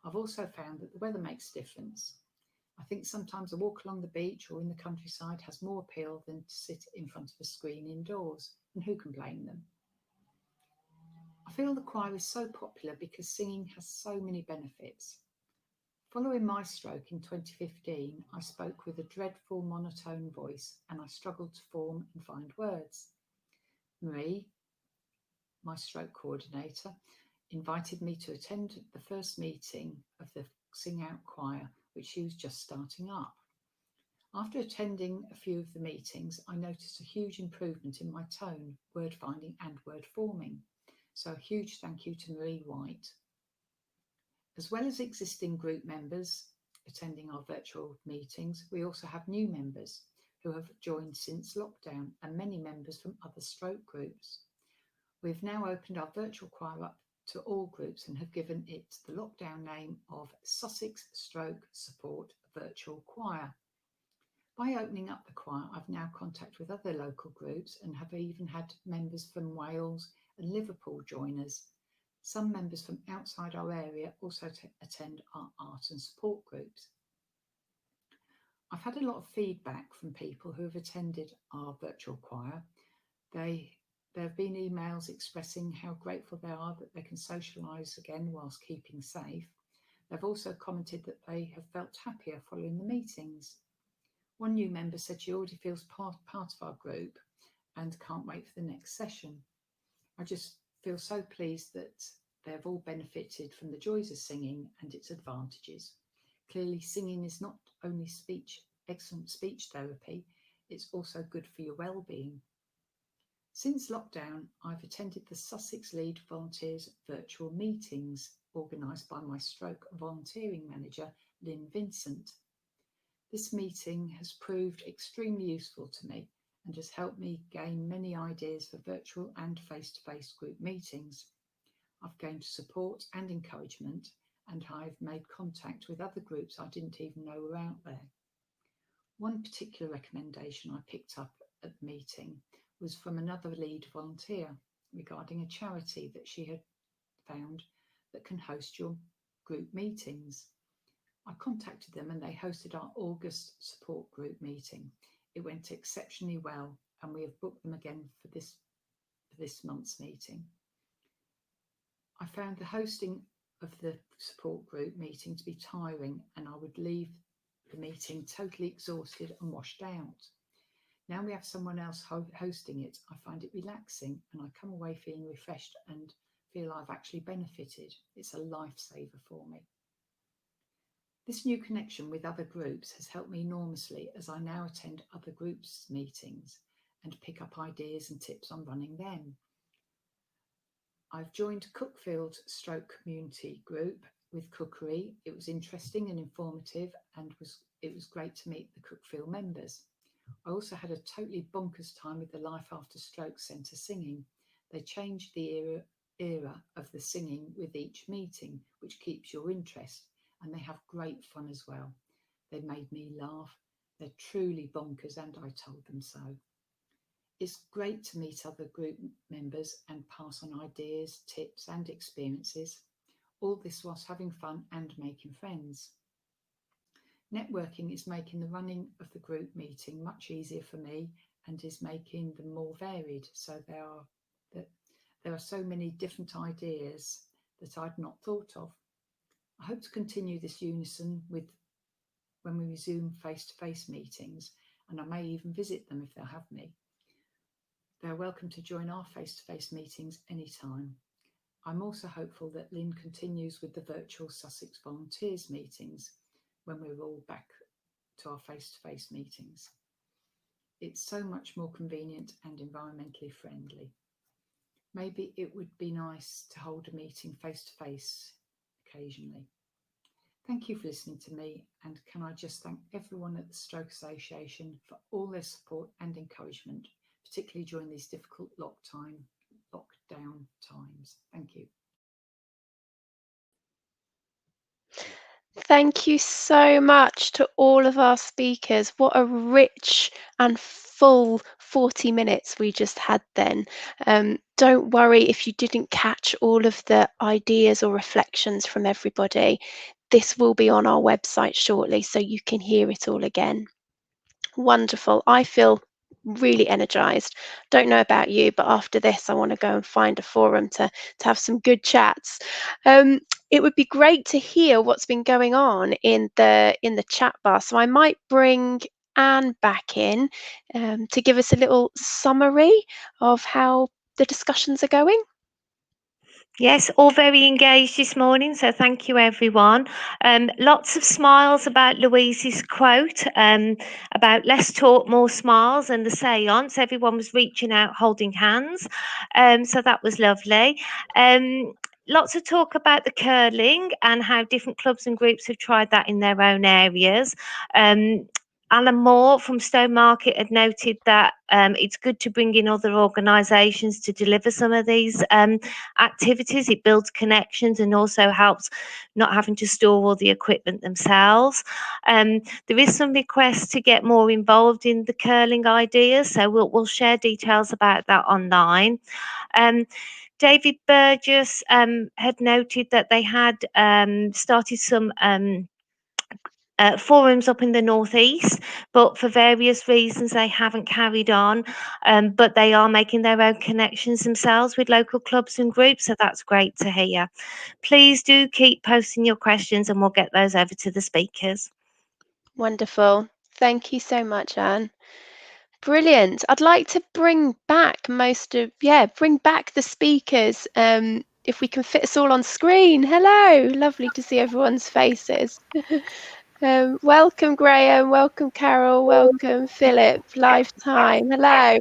I've also found that the weather makes a difference. I think sometimes a walk along the beach or in the countryside has more appeal than to sit in front of a screen indoors, and who can blame them? I feel the choir is so popular because singing has so many benefits. Following my stroke in 2015, I spoke with a dreadful monotone voice and I struggled to form and find words. Marie, my stroke coordinator, invited me to attend the first meeting of the Sing Out Choir, which she was just starting up. After attending a few of the meetings, I noticed a huge improvement in my tone, word finding and word forming. So a huge thank you to Marie White. As well as existing group members attending our virtual meetings, we also have new members who have joined since lockdown and many members from other stroke groups. We've now opened our virtual choir up to all groups and have given it the lockdown name of Sussex Stroke Support Virtual Choir. By opening up the choir, I've now contact with other local groups and have even had members from Wales and Liverpool join us. Some members from outside our area also attend our art and support groups. I've had a lot of feedback from people who have attended our virtual choir. There have been emails expressing how grateful they are that they can socialise again whilst keeping safe. They've also commented that they have felt happier following the meetings. One new member said she already feels part of our group and can't wait for the next session. I just feel so pleased that they have all benefited from the joys of singing and its advantages. Clearly, singing is not only excellent speech therapy, it's also good for your well-being. Since lockdown, I've attended the Sussex Lead Volunteers virtual meetings organised by my stroke volunteering manager, Lynn Vincent. This meeting has proved extremely useful to me and has helped me gain many ideas for virtual and face-to-face group meetings. I've gained support and encouragement, and I've made contact with other groups I didn't even know were out there. One particular recommendation I picked up at the meeting was from another lead volunteer regarding a charity that she had found that can host your group meetings. I contacted them and they hosted our August support group meeting. It went exceptionally well and we have booked them again for this month's meeting. I found the hosting of the support group meeting to be tiring and I would leave the meeting totally exhausted and washed out. Now we have someone else hosting it, I find it relaxing and I come away feeling refreshed and feel I've actually benefited. It's a lifesaver for me. This new connection with other groups has helped me enormously as I now attend other groups' meetings and pick up ideas and tips on running them. I've joined Cookfield Stroke Community Group with cookery. It was interesting and informative and it was great to meet the Cookfield members. I also had a totally bonkers time with the Life After Stroke Centre singing. They changed the era of the singing with each meeting, which keeps your interest, and they have great fun as well. They made me laugh. They're truly bonkers, and I told them so. It's great to meet other group members and pass on ideas, tips and experiences. All this whilst having fun and making friends. Networking is making the running of the group meeting much easier for me and is making them more varied. So there are so many different ideas that I'd not thought of. I hope to continue this unison when we resume face-to-face meetings, and I may even visit them if they'll have me. They're welcome to join our face-to-face meetings anytime. I'm also hopeful that Lynn continues with the virtual Sussex Volunteers meetings when we're all back to our face-to-face meetings. It's so much more convenient and environmentally friendly. Maybe it would be nice to hold a meeting face-to-face occasionally. Thank you for listening to me, and can I just thank everyone at the Stroke Association for all their support and encouragement, particularly during these difficult lockdown times. Thank you. Thank you so much to all of our speakers. What a rich and full 40 minutes we just had then. Don't worry if you didn't catch all of the ideas or reflections from everybody. This will be on our website shortly, so you can hear it all again. Wonderful. I feel really energized. Don't know about you, but after this I want to go and find a forum to have some good chats. It would be great to hear what's been going on in the chat bar, so I might bring Anne back in to give us a little summary of how the discussions are going. Yes, all very engaged this morning, so thank you everyone. Lots of smiles about Louise's quote about less talk, more smiles, and the seance. Everyone was reaching out, holding hands, so that was lovely. Lots of talk about the curling and how different clubs and groups have tried that in their own areas. Alan Moore from Stowmarket had noted that it's good to bring in other organisations to deliver some of these activities. It builds connections and also helps not having to store all the equipment themselves. There is some requests to get more involved in the curling ideas, so we'll share details about that online. David Burgess had noted that they had started some forums up in the northeast, but for various reasons they haven't carried on, but they are making their own connections themselves with local clubs and groups, so that's great to hear. Please do keep posting your questions and we'll get those over to the speakers. Wonderful. Thank you so much, Anne. Brilliant. I'd like to bring back bring back the speakers. If we can fit us all on screen. Hello, lovely to see everyone's faces. Welcome, Graham. Welcome, Carol. Welcome, Philip. Lifetime. Hello.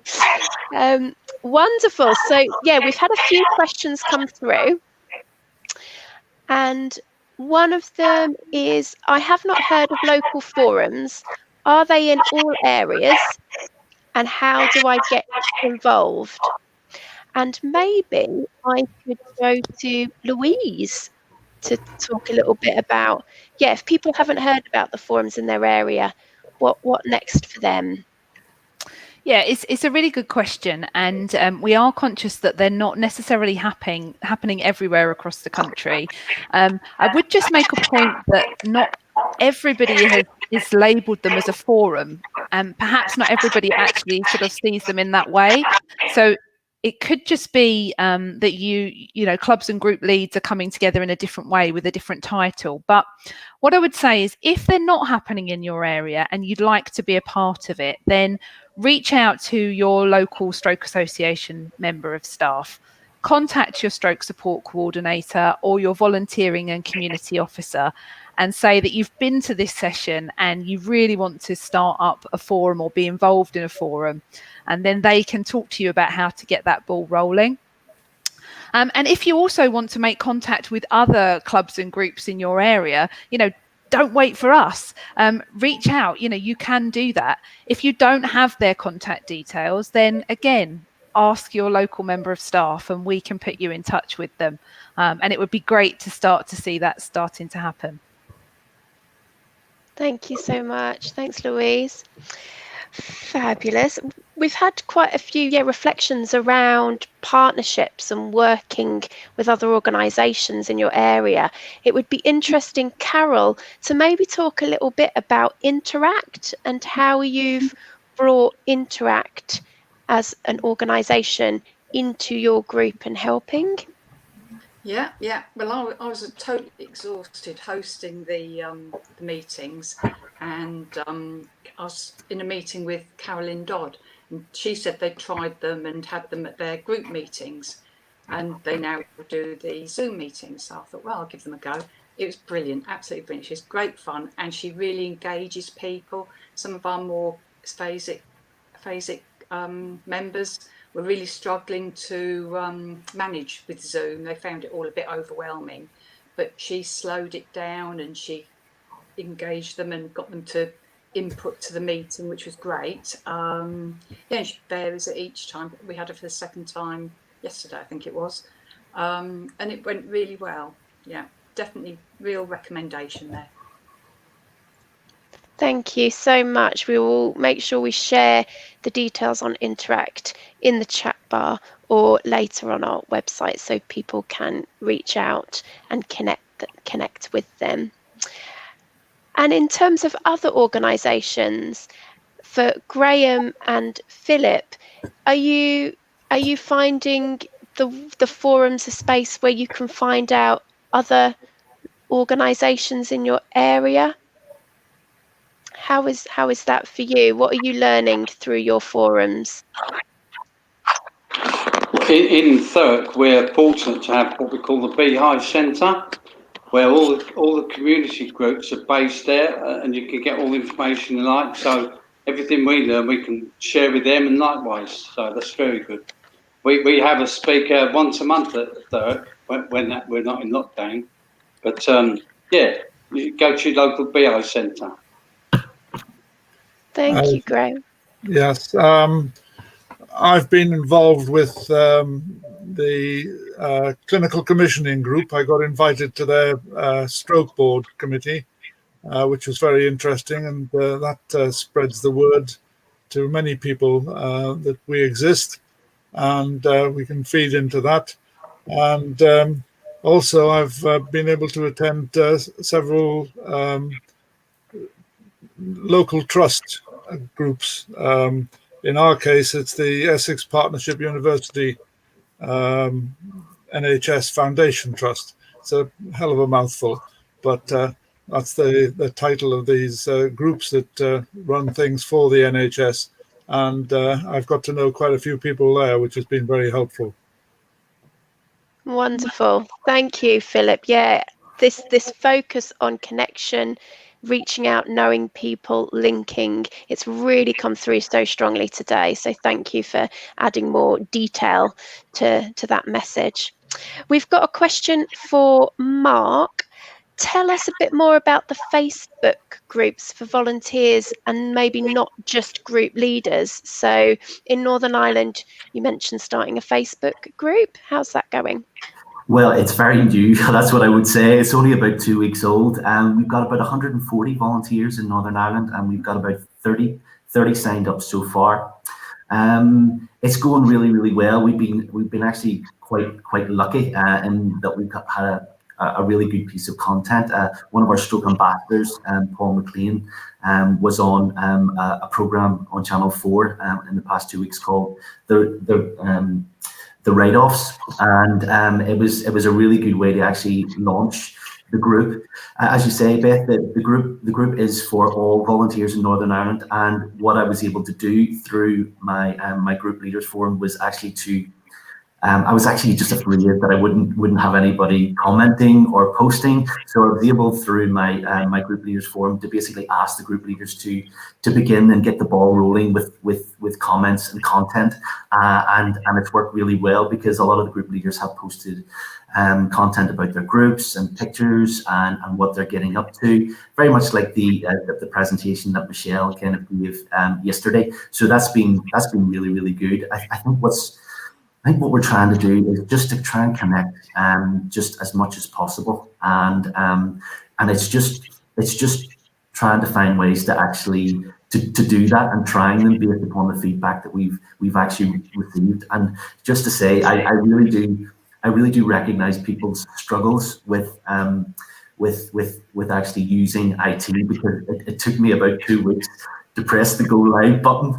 Wonderful. So, yeah, we've had a few questions come through. And one of them is, I have not heard of local forums. Are they in all areas? And how do I get involved? And maybe I could go to Louise to talk a little bit about, if people haven't heard about the forums in their area, what next for them? Yeah, it's a really good question, and we are conscious that they're not necessarily happening everywhere across the country. I would just make a point that not everybody is labelled them as a forum, and perhaps not everybody actually sort of sees them in that way. So it could just be that you know clubs and group leads are coming together in a different way with a different title. But what I would say is, if they're not happening in your area and you'd like to be a part of it, then reach out to your local stroke association member of staff. Contact your stroke support coordinator or your volunteering and community officer and say that you've been to this session and you really want to start up a forum or be involved in a forum, and then they can talk to you about how to get that ball rolling. And if you also want to make contact with other clubs and groups in your area, don't wait for us. Reach out. You can do that. If you don't have their contact details, then again, ask your local member of staff and we can put you in touch with them. And it would be great to start to see that starting to happen. Thank you so much. Thanks, Louise. Fabulous. We've had quite a few reflections around partnerships and working with other organisations in your area. It would be interesting, Carol, to maybe talk a little bit about Interact and how you've brought Interact as an organisation into your group and helping. Yeah. Well, I was totally exhausted hosting the meetings, and I was in a meeting with Carolyn Dodd, and she said they tried them and had them at their group meetings, and they now do the Zoom meetings. So I thought, well, I'll give them a go. It was brilliant, absolutely brilliant. She's great fun, and she really engages people. Some of our more phasic members were really struggling to manage with Zoom. They found it all a bit overwhelming, but she slowed it down and she engaged them and got them to input to the meeting, which was great. Yeah, and she varies it each time. We had her for the second time yesterday, I think it was, and it went really well. Yeah, definitely real recommendation there. Thank you so much. We will make sure we share the details on Interact in the chat bar or later on our website so people can reach out and connect with them. And in terms of other organisations, for Graham and Philip, are you finding the forums a space where you can find out other organisations in your area? How is that for you? What are you learning through your forums? In Thurrock, we're fortunate to have what we call the Beehive Centre, where all the community groups are based there, and you can get all the information you like. So everything we learn, we can share with them, and likewise. So that's very good. We have a speaker once a month at Thurrock when we're not in lockdown. But yeah, you go to your local Beehive Centre. Thank you, Graham. Yes, I've been involved with the clinical commissioning group. I got invited to their stroke board committee, which was very interesting, and that spreads the word to many people that we exist, and we can feed into that. And also I've been able to attend several local trust groups. In our case, it's the Essex Partnership University NHS Foundation Trust. It's a hell of a mouthful, but that's the title of these groups that run things for the NHS. And I've got to know quite a few people there, which has been very helpful. Wonderful. Thank you, Philip. Yeah, this focus on connection, reaching out, knowing people, linking, it's really come through so strongly today. So thank you for adding more detail to that message. We've got a question for Mark. Tell us a bit more about the Facebook groups for volunteers and maybe not just group leaders. So in Northern Ireland, you mentioned starting a Facebook group. How's that going? Well, it's very new. That's what I would say. It's only about 2 weeks old, and we've got about 140 volunteers in Northern Ireland, and we've got about 30 signed up so far. It's going really, really well. We've been actually quite lucky in that we've had a really good piece of content. One of our stroke ambassadors, Paul McLean, was on a program on Channel 4 in the past 2 weeks called the write-offs, and it was a really good way to actually launch the group. As you say, Beth, the group is for all volunteers in Northern Ireland, and what I was able to do through my my group leaders forum was actually to I was actually just afraid that I wouldn't have anybody commenting or posting, so I was able through my my group leaders forum to basically ask the group leaders to begin and get the ball rolling with comments and content, and it's worked really well because a lot of the group leaders have posted content about their groups and pictures and what they're getting up to, very much like the presentation that Michelle kind of gave yesterday. So that's been really, really good. I think what we're trying to do is just to try and connect just as much as possible, and it's just trying to find ways to actually to do that and trying them based upon the feedback that we've actually received. And just to say, I really do recognize people's struggles with actually using IT, because it took me about 2 weeks to press the go live button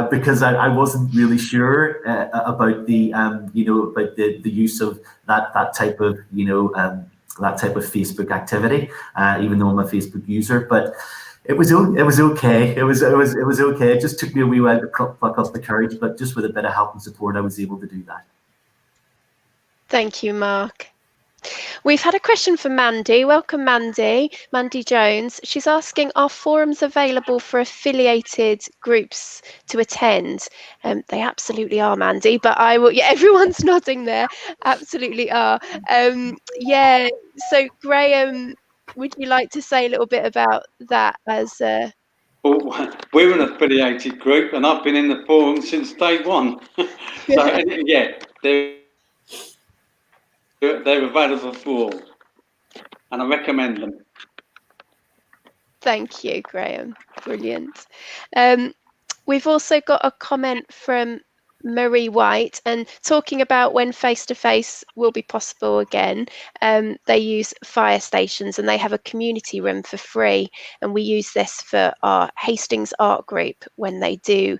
because I wasn't really sure about the about the use of that type of that type of Facebook activity, even though I'm a Facebook user. But it was okay. It was okay. It just took me a wee while to pluck up the courage, but just with a bit of help and support, I was able to do that. Thank you, Mark. We've had a question from Mandy. Welcome, Mandy. Mandy Jones. She's asking, are forums available for affiliated groups to attend? They absolutely are, Mandy, but I will, yeah, everyone's nodding there. Absolutely are. Yeah, so Graham, would you like to say a little bit about that as Well, we're an affiliated group, and I've been in the forum since day one. So yeah, they're available for all, and I recommend them. Thank you, Graham. Brilliant. We've also got a comment from Marie White, and talking about when face-to-face will be possible again. They use fire stations and they have a community room for free, and we use this for our Hastings art group when they do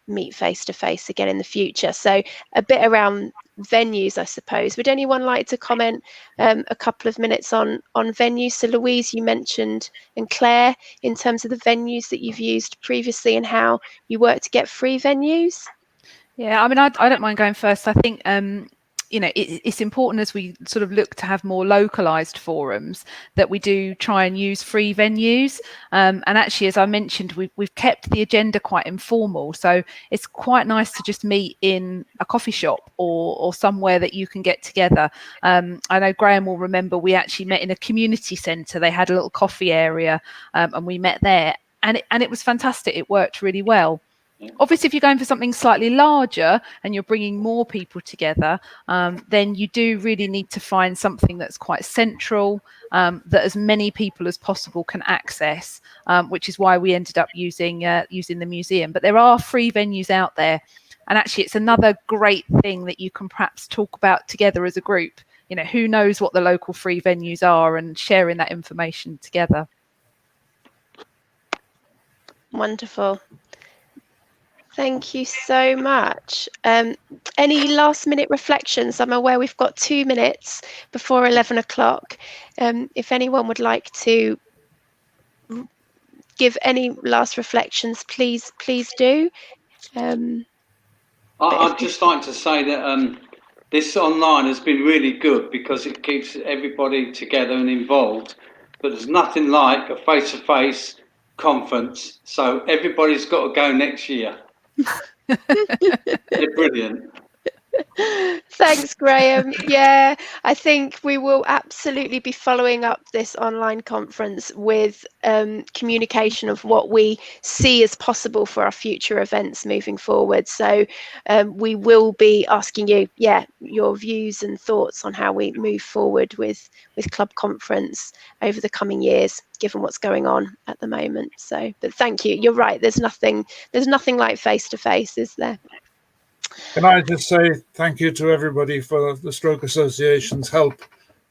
meet face-to-face again in the future. So a bit around venues, I suppose. Would anyone like to comment a couple of minutes on venues? So Louise, you mentioned, and Claire, in terms of the venues that you've used previously and how you work to get free venues. Yeah, I mean, I don't mind going first. I think, you know, it's important as we sort of look to have more localized forums that we do try and use free venues. And actually, as I mentioned, we've kept the agenda quite informal. So it's quite nice to just meet in a coffee shop or somewhere that you can get together. I know Graham will remember we actually met in a community centre. They had a little coffee area and we met there. And it was fantastic. It worked really well. Obviously, if you're going for something slightly larger and you're bringing more people together, then you do really need to find something that's quite central, that as many people as possible can access, which is why we ended up using the museum. But there are free venues out there. And actually, it's another great thing that you can perhaps talk about together as a group. You know, who knows what the local free venues are, and sharing that information together. Wonderful. Thank you so much. Any last minute reflections? I'm aware we've got 2 minutes before 11 o'clock. If anyone would like to give any last reflections, please do. I'd just like to say that this online has been really good because it keeps everybody together and involved. But there's nothing like a face-to-face conference. So everybody's got to go next year. They're brilliant. Thanks, Graham. Yeah, I think we will absolutely be following up this online conference with communication of what we see as possible for our future events moving forward. So we will be asking you, your views and thoughts on how we move forward with Club Conference over the coming years, given what's going on at the moment. So, but thank you. You're right. There's nothing like face-to-face, is there? Can I just say thank you to everybody for the Stroke Association's help.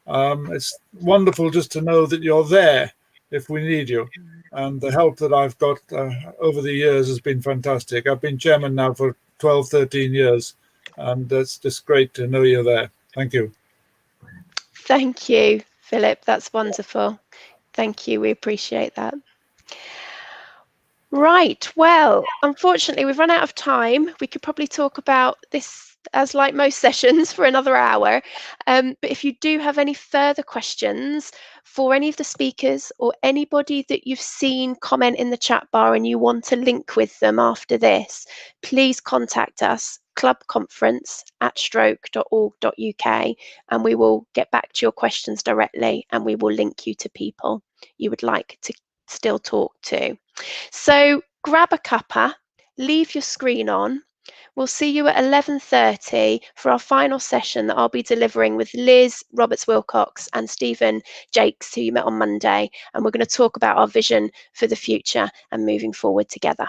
It's wonderful just to know that you're there if we need you. And the help that I've got over the years has been fantastic. I've been chairman now for 12, 13 years, and it's just great to know you're there. Thank you. Thank you, Philip. That's wonderful. Thank you. We appreciate that. Right, well, unfortunately, we've run out of time. We could probably talk about this, as like most sessions, for another hour. But if you do have any further questions for any of the speakers or anybody that you've seen comment in the chat bar and you want to link with them after this, please contact us, clubconference@stroke.org.uk, and we will get back to your questions directly and we will link you to people you would like to still talk to. So grab a cuppa, leave your screen on. We'll see you at 11:30 for our final session that I'll be delivering with Liz Roberts-Wilcox and Stephen Jakes, who you met on Monday. And we're going to talk about our vision for the future and moving forward together.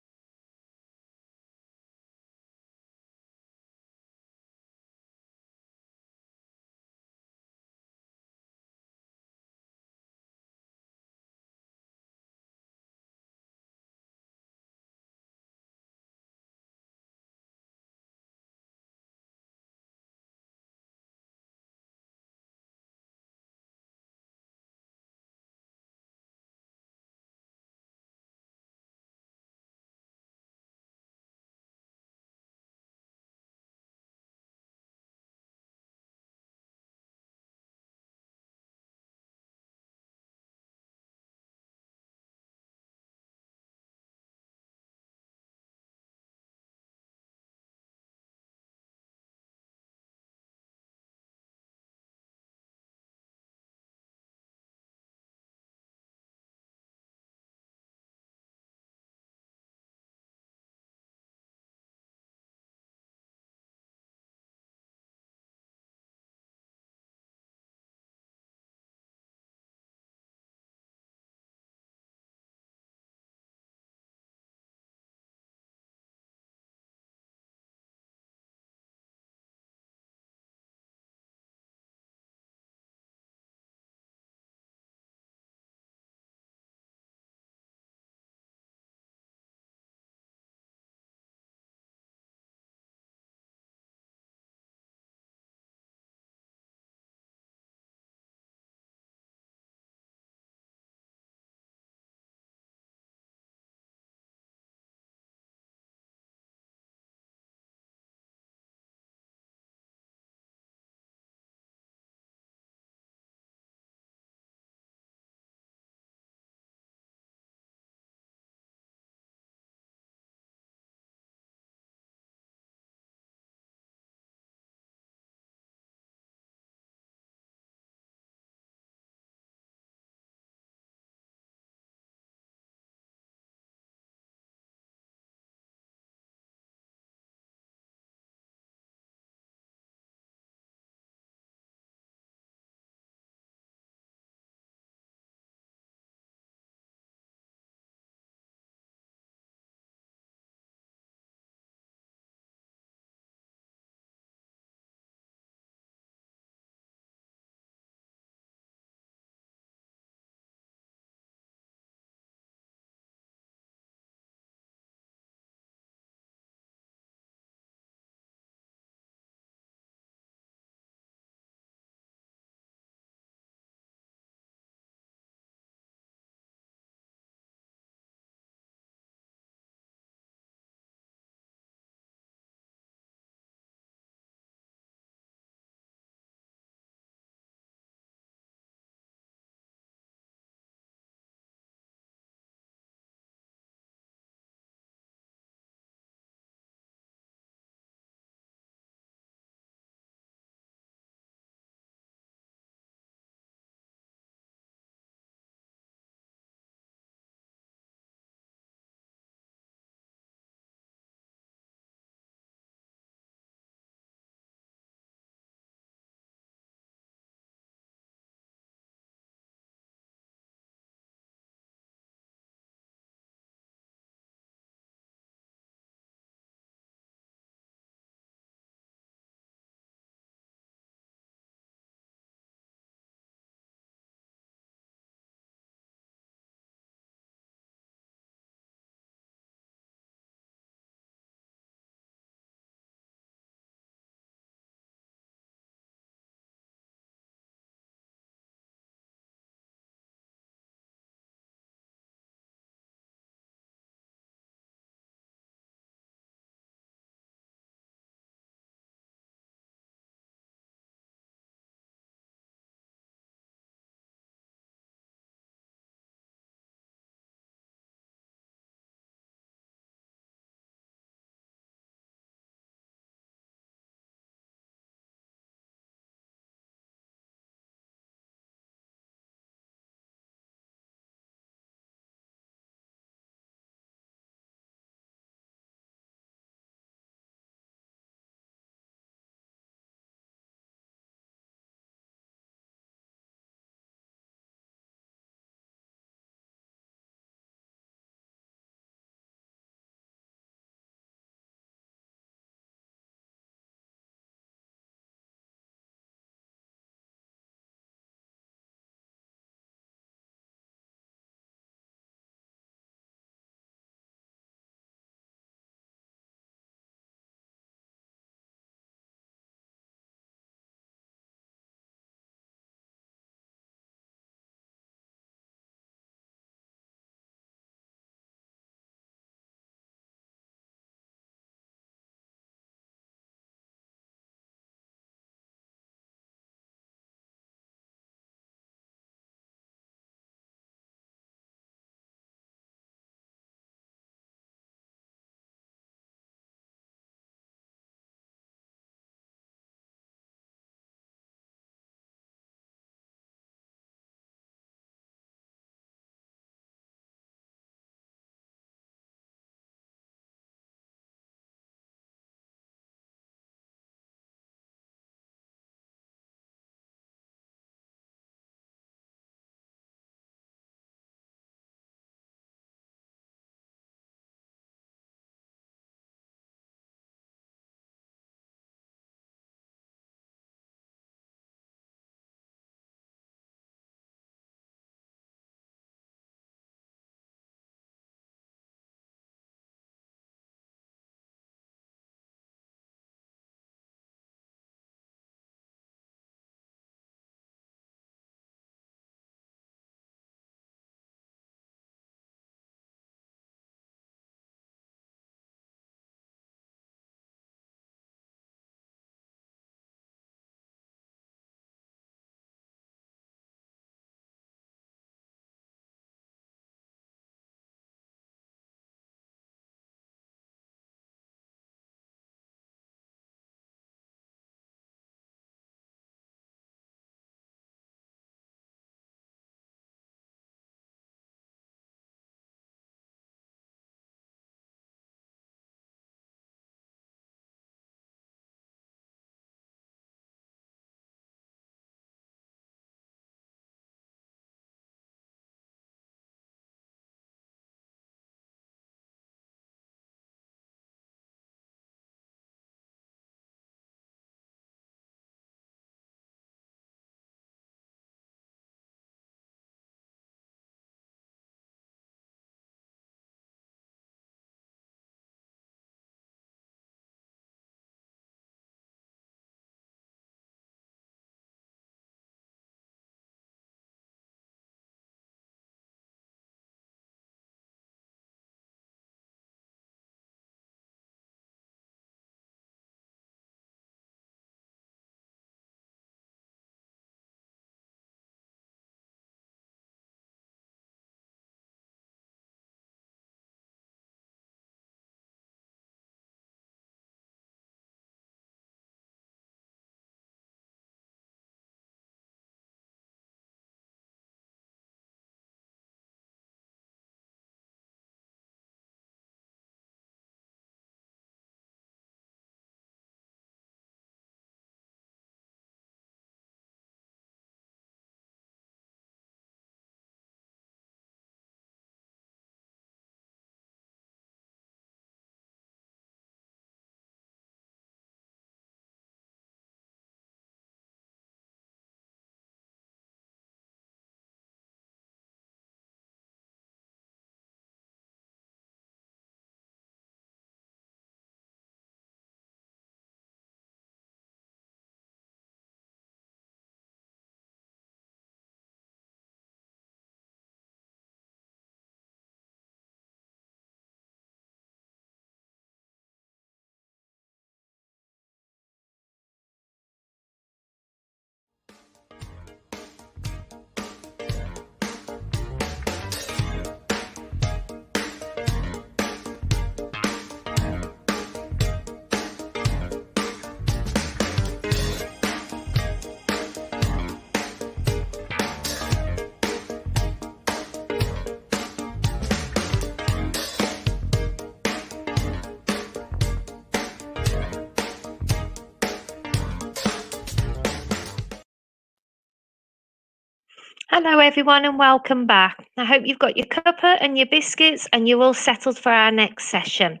Hello everyone and welcome back. I hope you've got your cuppa and your biscuits and you're all settled for our next session.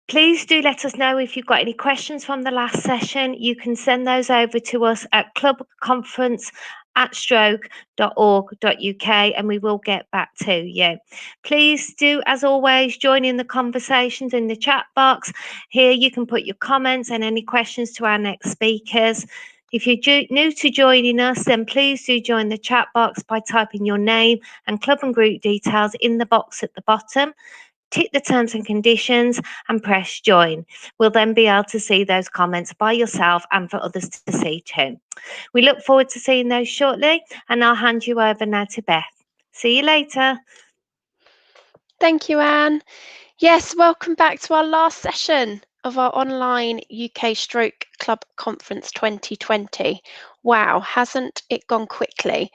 Please do let us know if you've got any questions from the last session. You can send those over to us at clubconference@stroke.org.uk and we will get back to you. Please do, as always, join in the conversations in the chat box. Here you can put your comments and any questions to our next speakers. If you're new to joining us, then please do join the chat box by typing your name and club and group details in the box at the bottom. Tick the terms and conditions and press join. We'll then be able to see those comments by yourself and for others to see too. We look forward to seeing those shortly, and I'll hand you over now to Beth. See you later. Thank you, Anne. Yes, welcome back to our last session of our online UK Stroke Club Conference 2020. Wow, hasn't it gone quickly?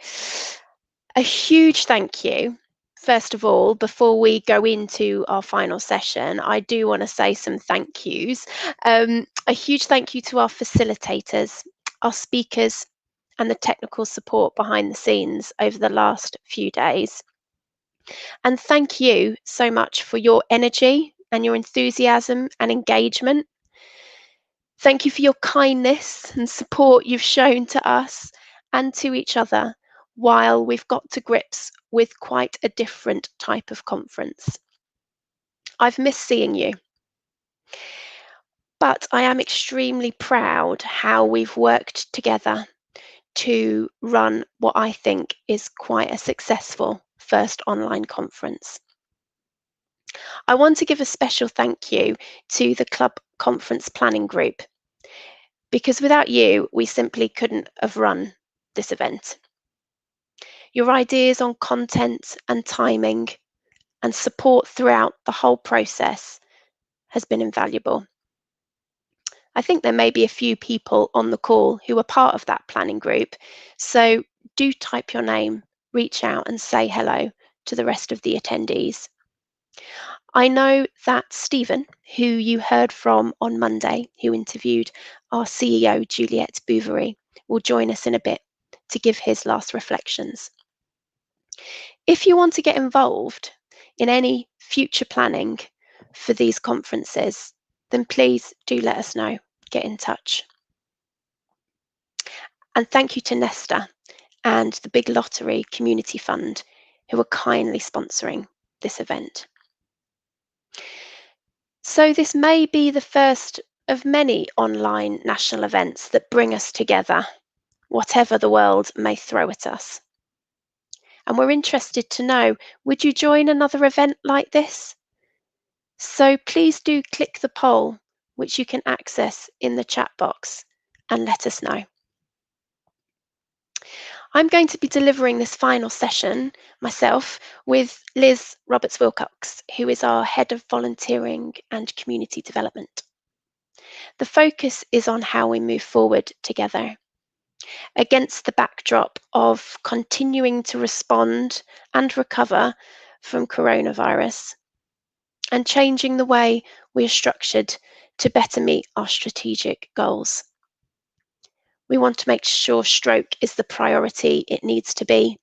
A huge thank you. First of all, before we go into our final session, I do want to say some thank yous. A huge thank you to our facilitators, our speakers, and the technical support behind the scenes over the last few days. And thank you so much for your energy and your enthusiasm and engagement. Thank you for your kindness and support you've shown to us and to each other while we've got to grips with quite a different type of conference. I've missed seeing you, but I am extremely proud how we've worked together to run what I think is quite a successful first online conference. I want to give a special thank you to the Club Conference Planning Group, because without you, we simply couldn't have run this event. Your ideas on content and timing and support throughout the whole process has been invaluable. I think there may be a few people on the call who are part of that planning group, so do type your name, reach out and say hello to the rest of the attendees. I know that Stephen, who you heard from on Monday, who interviewed our CEO, Juliette Bouverie, will join us in a bit to give his last reflections. If you want to get involved in any future planning for these conferences, then please do let us know. Get in touch. And thank you to Nesta and the Big Lottery Community Fund, who are kindly sponsoring this event. So this may be the first of many online national events that bring us together, whatever the world may throw at us. And we're interested to know, would you join another event like this? So please do click the poll, which you can access in the chat box, and let us know. I'm going to be delivering this final session myself with Liz Roberts-Wilcox, who is our Head of Volunteering and Community Development. The focus is on how we move forward together against the backdrop of continuing to respond and recover from coronavirus and changing the way we are structured to better meet our strategic goals. We want to make sure stroke is the priority it needs to be.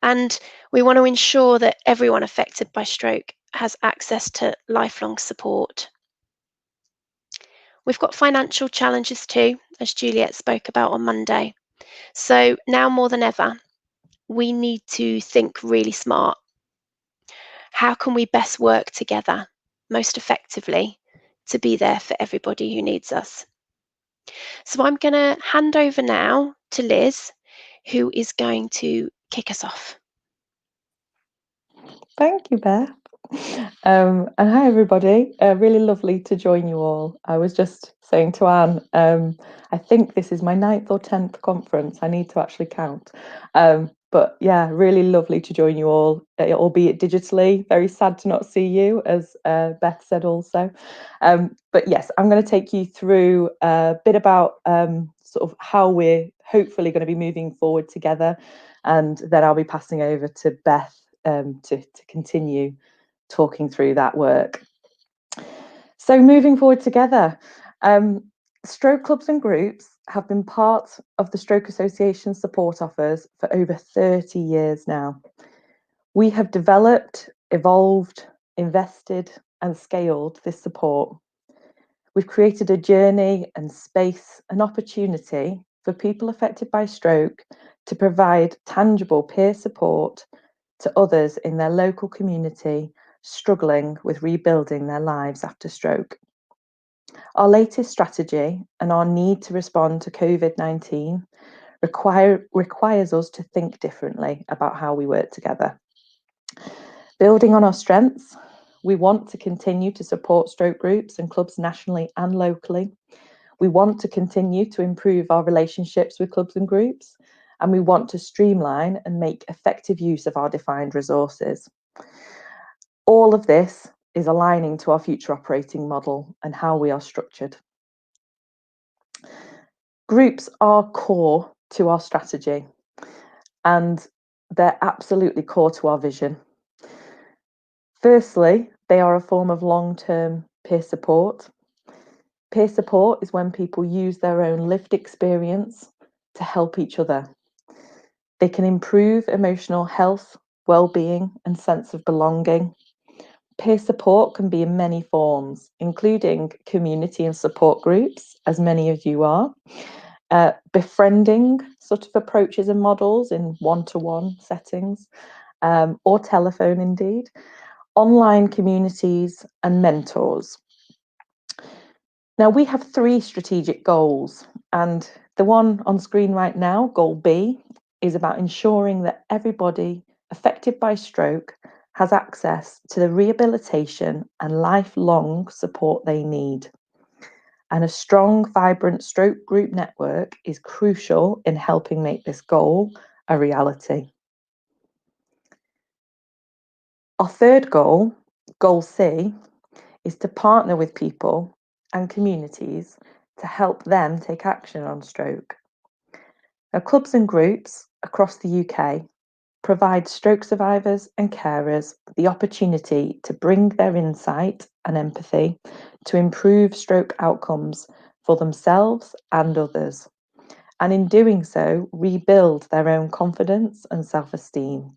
And we want to ensure that everyone affected by stroke has access to lifelong support. We've got financial challenges too, as Juliette spoke about on Monday. So now more than ever, we need to think really smart. How can we best work together most effectively to be there for everybody who needs us? So I'm going to hand over now to Liz, who is going to kick us off. Thank you, Beth. And hi, everybody. Really lovely to join you all. I was just saying to Anne, I think this is my 9th or 10th conference. I need to actually count. But yeah, really lovely to join you all, albeit digitally. Very sad to not see you, as Beth said also. But yes, I'm going to take you through a bit about sort of how we're hopefully going to be moving forward together. And then I'll be passing over to Beth to continue talking through that work. So moving forward together, stroke clubs and groups have been part of the Stroke Association support offers for over 30 years now. We have developed, evolved, invested and scaled this support. We've created a journey and space and opportunity for people affected by stroke to provide tangible peer support to others in their local community struggling with rebuilding their lives after stroke. Our latest strategy and our need to respond to COVID-19 requires us to think differently about how we work together. Building on our strengths, we want to continue to support stroke groups and clubs nationally and locally. We want to continue to improve our relationships with clubs and groups, and we want to streamline and make effective use of our defined resources. All of this is aligning to our future operating model and how we are structured. Groups are core to our strategy, and they're absolutely core to our vision. Firstly, they are a form of long-term peer support. Peer support is when people use their own lived experience to help each other. They can improve emotional health, well-being, and sense of belonging. Peer support can be in many forms, including community and support groups, as many of you are, befriending sort of approaches and models in one-to-one settings, or telephone indeed, online communities and mentors. Now, we have 3 strategic goals, and the one on screen right now, goal B, is about ensuring that everybody affected by stroke has access to the rehabilitation and lifelong support they need. And a strong, vibrant stroke group network is crucial in helping make this goal a reality. Our third goal, goal C, is to partner with people and communities to help them take action on stroke. Now, clubs and groups across the UK provide stroke survivors and carers the opportunity to bring their insight and empathy to improve stroke outcomes for themselves and others, and in doing so, rebuild their own confidence and self-esteem.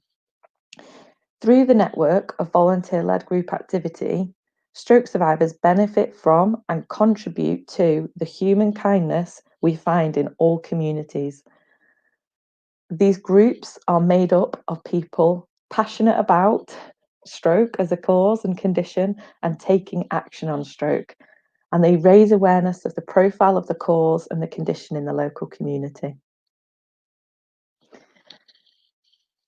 Through the network of volunteer-led group activity, stroke survivors benefit from and contribute to the human kindness we find in all communities. These groups are made up of people passionate about stroke as a cause and condition and taking action on stroke, and they raise awareness of the profile of the cause and the condition in the local community.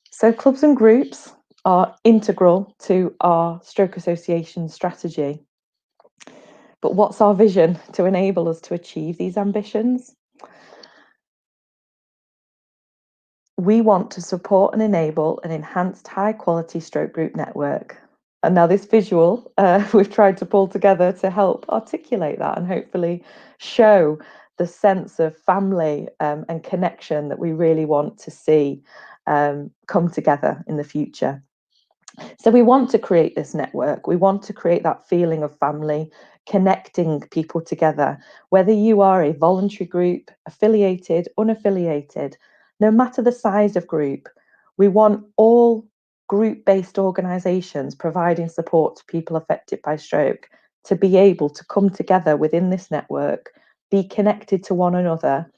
So clubs and groups are integral to our Stroke Association strategy. But what's our vision to enable us to achieve these ambitions? We want to support and enable an enhanced high-quality stroke group network. And now this visual, we've tried to pull together to help articulate that and hopefully show the sense of family and connection that we really want to see come together in the future. So we want to create this network. We want to create that feeling of family, connecting people together, whether you are a voluntary group, affiliated, unaffiliated, no matter the size of group. We want all group-based organisations providing support to people affected by stroke to be able to come together within this network, be connected to one another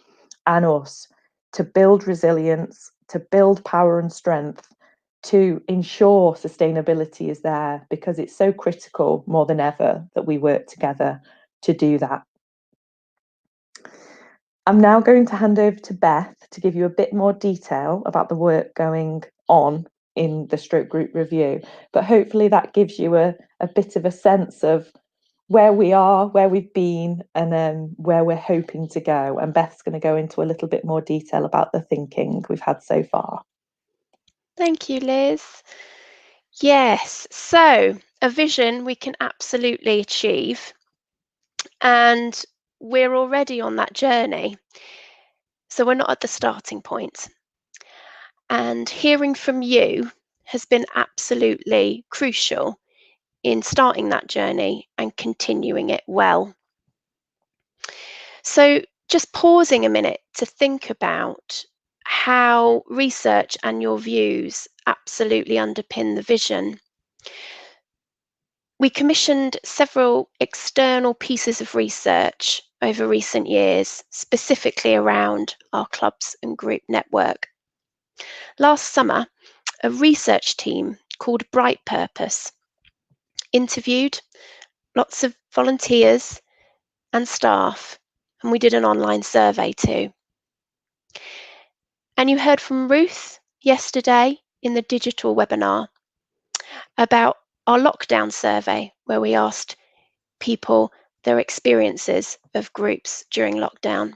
and us, to build resilience, to build power and strength, to ensure sustainability is there, because it's so critical more than ever that we work together to do that. I'm now going to hand over to Beth to give you a bit more detail about the work going on in the stroke group review, but hopefully that gives you a bit of a sense of where we are, where we've been, and where we're hoping to go. And Beth's going to go into a little bit more detail about the thinking we've had so far. Thank you, Liz. Yes, so a vision we can absolutely achieve, and we're already on that journey. So we're not at the starting point. And hearing from you has been absolutely crucial in starting that journey and continuing it well. So just pausing a minute to think about how research and your views absolutely underpin the vision. We commissioned several external pieces of research over recent years, specifically around our clubs and group network. Last summer, a research team called Bright Purpose interviewed lots of volunteers and staff, and we did an online survey too. And you heard from Ruth yesterday in the digital webinar about our lockdown survey, where we asked people their experiences of groups during lockdown.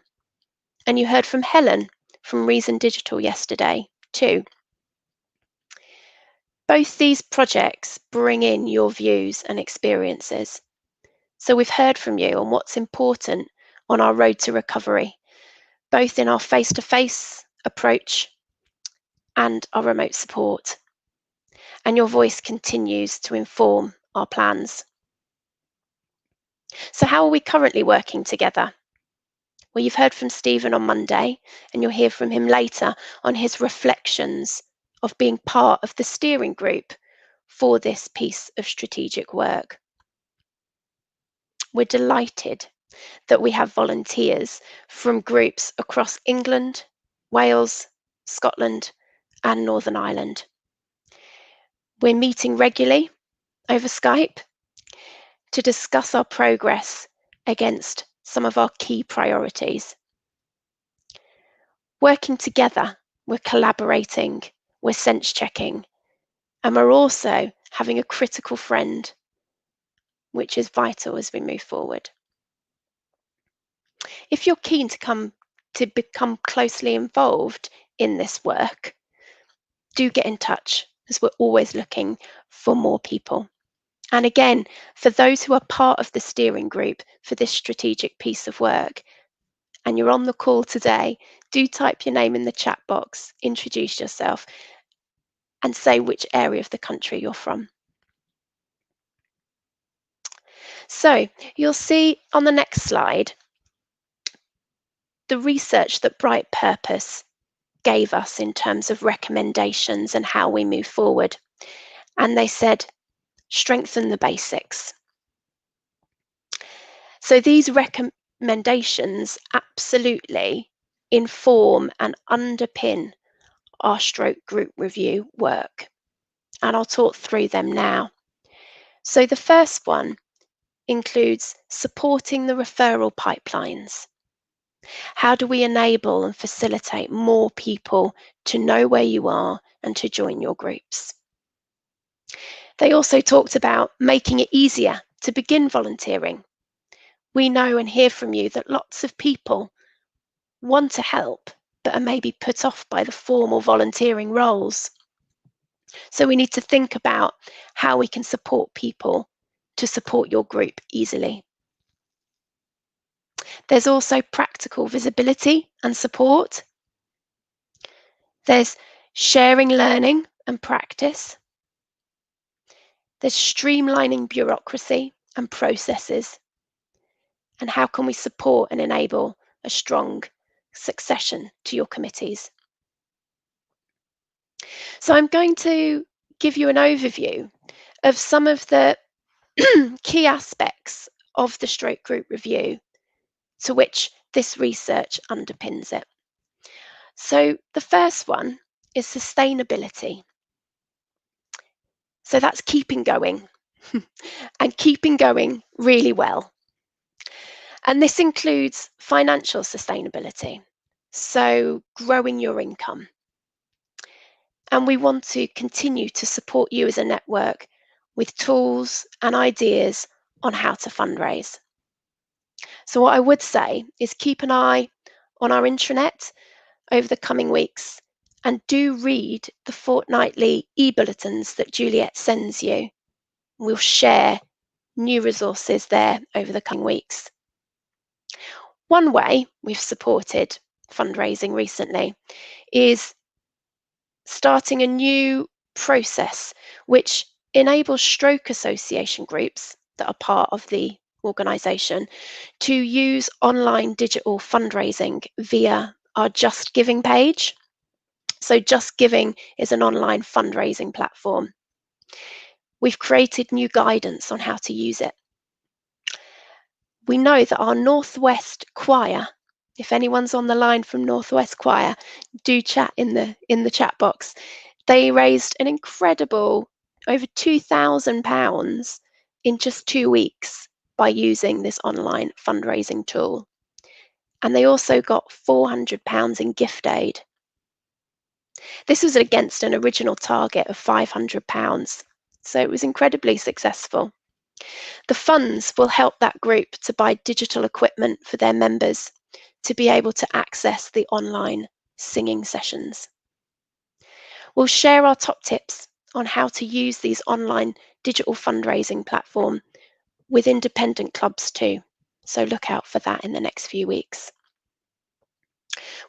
And you heard from Helen from Reason Digital yesterday too. Both these projects bring in your views and experiences. So we've heard from you on what's important on our road to recovery, both in our face-to-face approach and our remote support. And your voice continues to inform our plans. So how are we currently working together? Well, you've heard from Stephen on Monday, and you'll hear from him later on his reflections of being part of the steering group for this piece of strategic work. We're delighted that we have volunteers from groups across England, Wales, Scotland, and Northern Ireland. We're meeting regularly over Skype to discuss our progress against some of our key priorities. Working together, we're collaborating, we're sense checking, and we're also having a critical friend, which is vital as we move forward. If you're keen to become closely involved in this work, do get in touch, as we're always looking for more people. And again, for those who are part of the steering group for this strategic piece of work, and you're on the call today, do type your name in the chat box, introduce yourself, and say which area of the country you're from. So you'll see on the next slide the research that Bright Purpose gave us in terms of recommendations and how we move forward. And they said, strengthen the basics. So these recommendations absolutely inform and underpin our stroke group review work. And I'll talk through them now. So the first one includes supporting the referral pipelines. How do we enable and facilitate more people to know where you are and to join your groups? They also talked about making it easier to begin volunteering. We know and hear from you that lots of people want to help, but are maybe put off by the formal volunteering roles. So we need to think about how we can support people to support your group easily. There's also practical visibility and support. There's sharing learning and practice. There's streamlining bureaucracy and processes. And how can we support and enable a strong succession to your committees? So I'm going to give you an overview of some of the key aspects of the stroke group review to which this research underpins it. So the first one is sustainability. So that's keeping going and keeping going really well. And this includes financial sustainability, so growing your income. And we want to continue to support you as a network with tools and ideas on how to fundraise. So what I would say is keep an eye on our intranet over the coming weeks and do read the fortnightly e-bulletins that Juliet sends you. We'll share new resources there over the coming weeks. One way we've supported fundraising recently is starting a new process which enables stroke association groups that are part of the organisation to use online digital fundraising via our Just Giving page. So Just Giving is an online fundraising platform. We've created new guidance on how to use it. We know that our Northwest Choir, if anyone's on the line from Northwest Choir, do chat in the chat box. They raised an incredible over £2,000 in just 2 weeks by using this online fundraising tool. And they also got £400 in gift aid. This was against an original target of £500, so it was incredibly successful. The funds will help that group to buy digital equipment for their members to be able to access the online singing sessions. We'll share our top tips on how to use these online digital fundraising platform with independent clubs too, so look out for that in the next few weeks.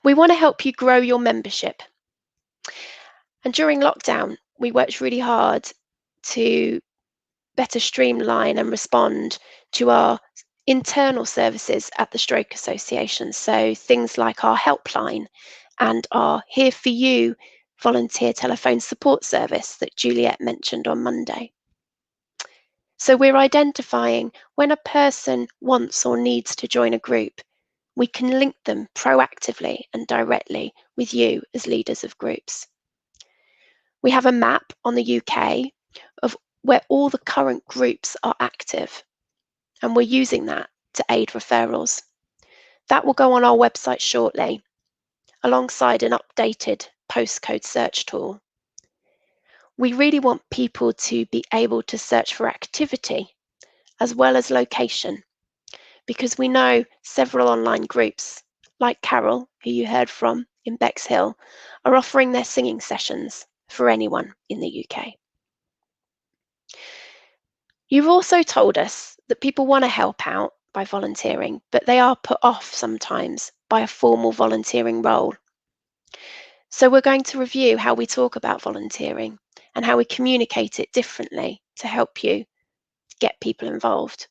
We want to help you grow your membership. And during lockdown, we worked really hard to better streamline and respond to our internal services at the Stroke Association. So things like our helpline and our Here For You volunteer telephone support service that Juliet mentioned on Monday. So we're identifying when a person wants or needs to join a group, we can link them proactively and directly with you as leaders of groups. We have a map on the UK of where all the current groups are active, and we're using that to aid referrals. That will go on our website shortly, alongside an updated postcode search tool. We really want people to be able to search for activity as well as location, because we know several online groups, like Carol, who you heard from in Bexhill, are offering their singing sessions for anyone in the UK. You've also told us that people want to help out by volunteering, but they are put off sometimes by a formal volunteering role. So we're going to review how we talk about volunteering and how we communicate it differently to help you get people involved.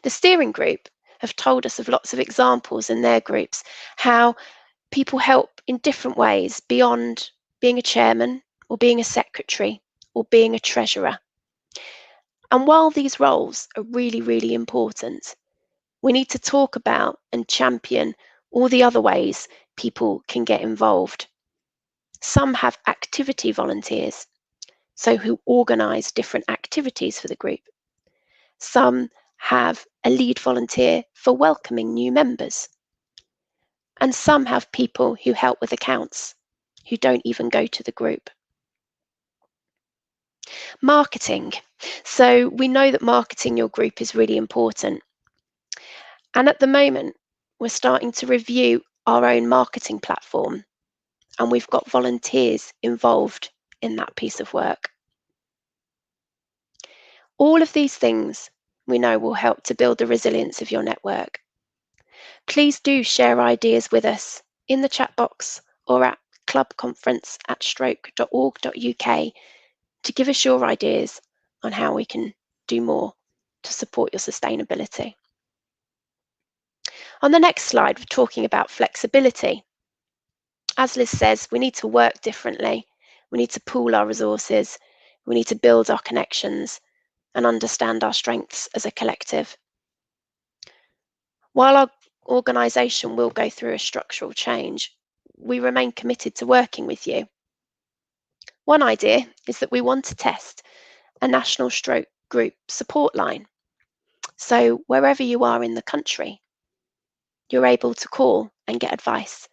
The steering group have told us of lots of examples in their groups, how people help in different ways beyond being a chairman or being a secretary or being a treasurer. And while these roles are really, really important, we need to talk about and champion all the other ways people can get involved. Some have activity volunteers, so who organise different activities for the group. Some have a lead volunteer for welcoming new members. And some have people who help with accounts, who don't even go to the group. Marketing. So we know that marketing your group is really important. And at the moment, we're starting to review our own marketing platform, and we've got volunteers involved in that piece of work. All of these things we know will help to build the resilience of your network. Please do share ideas with us in the chat box or at clubconference@stroke.org.uk to give us your ideas on how we can do more to support your sustainability. On the next slide, we're talking about flexibility. As Liz says, we need to work differently. We need to pool our resources. We need to build our connections and understand our strengths as a collective. While our organisation will go through a structural change, we remain committed to working with you. One idea is that we want to test a national stroke group support line. So wherever you are in the country, you're able to call and get advice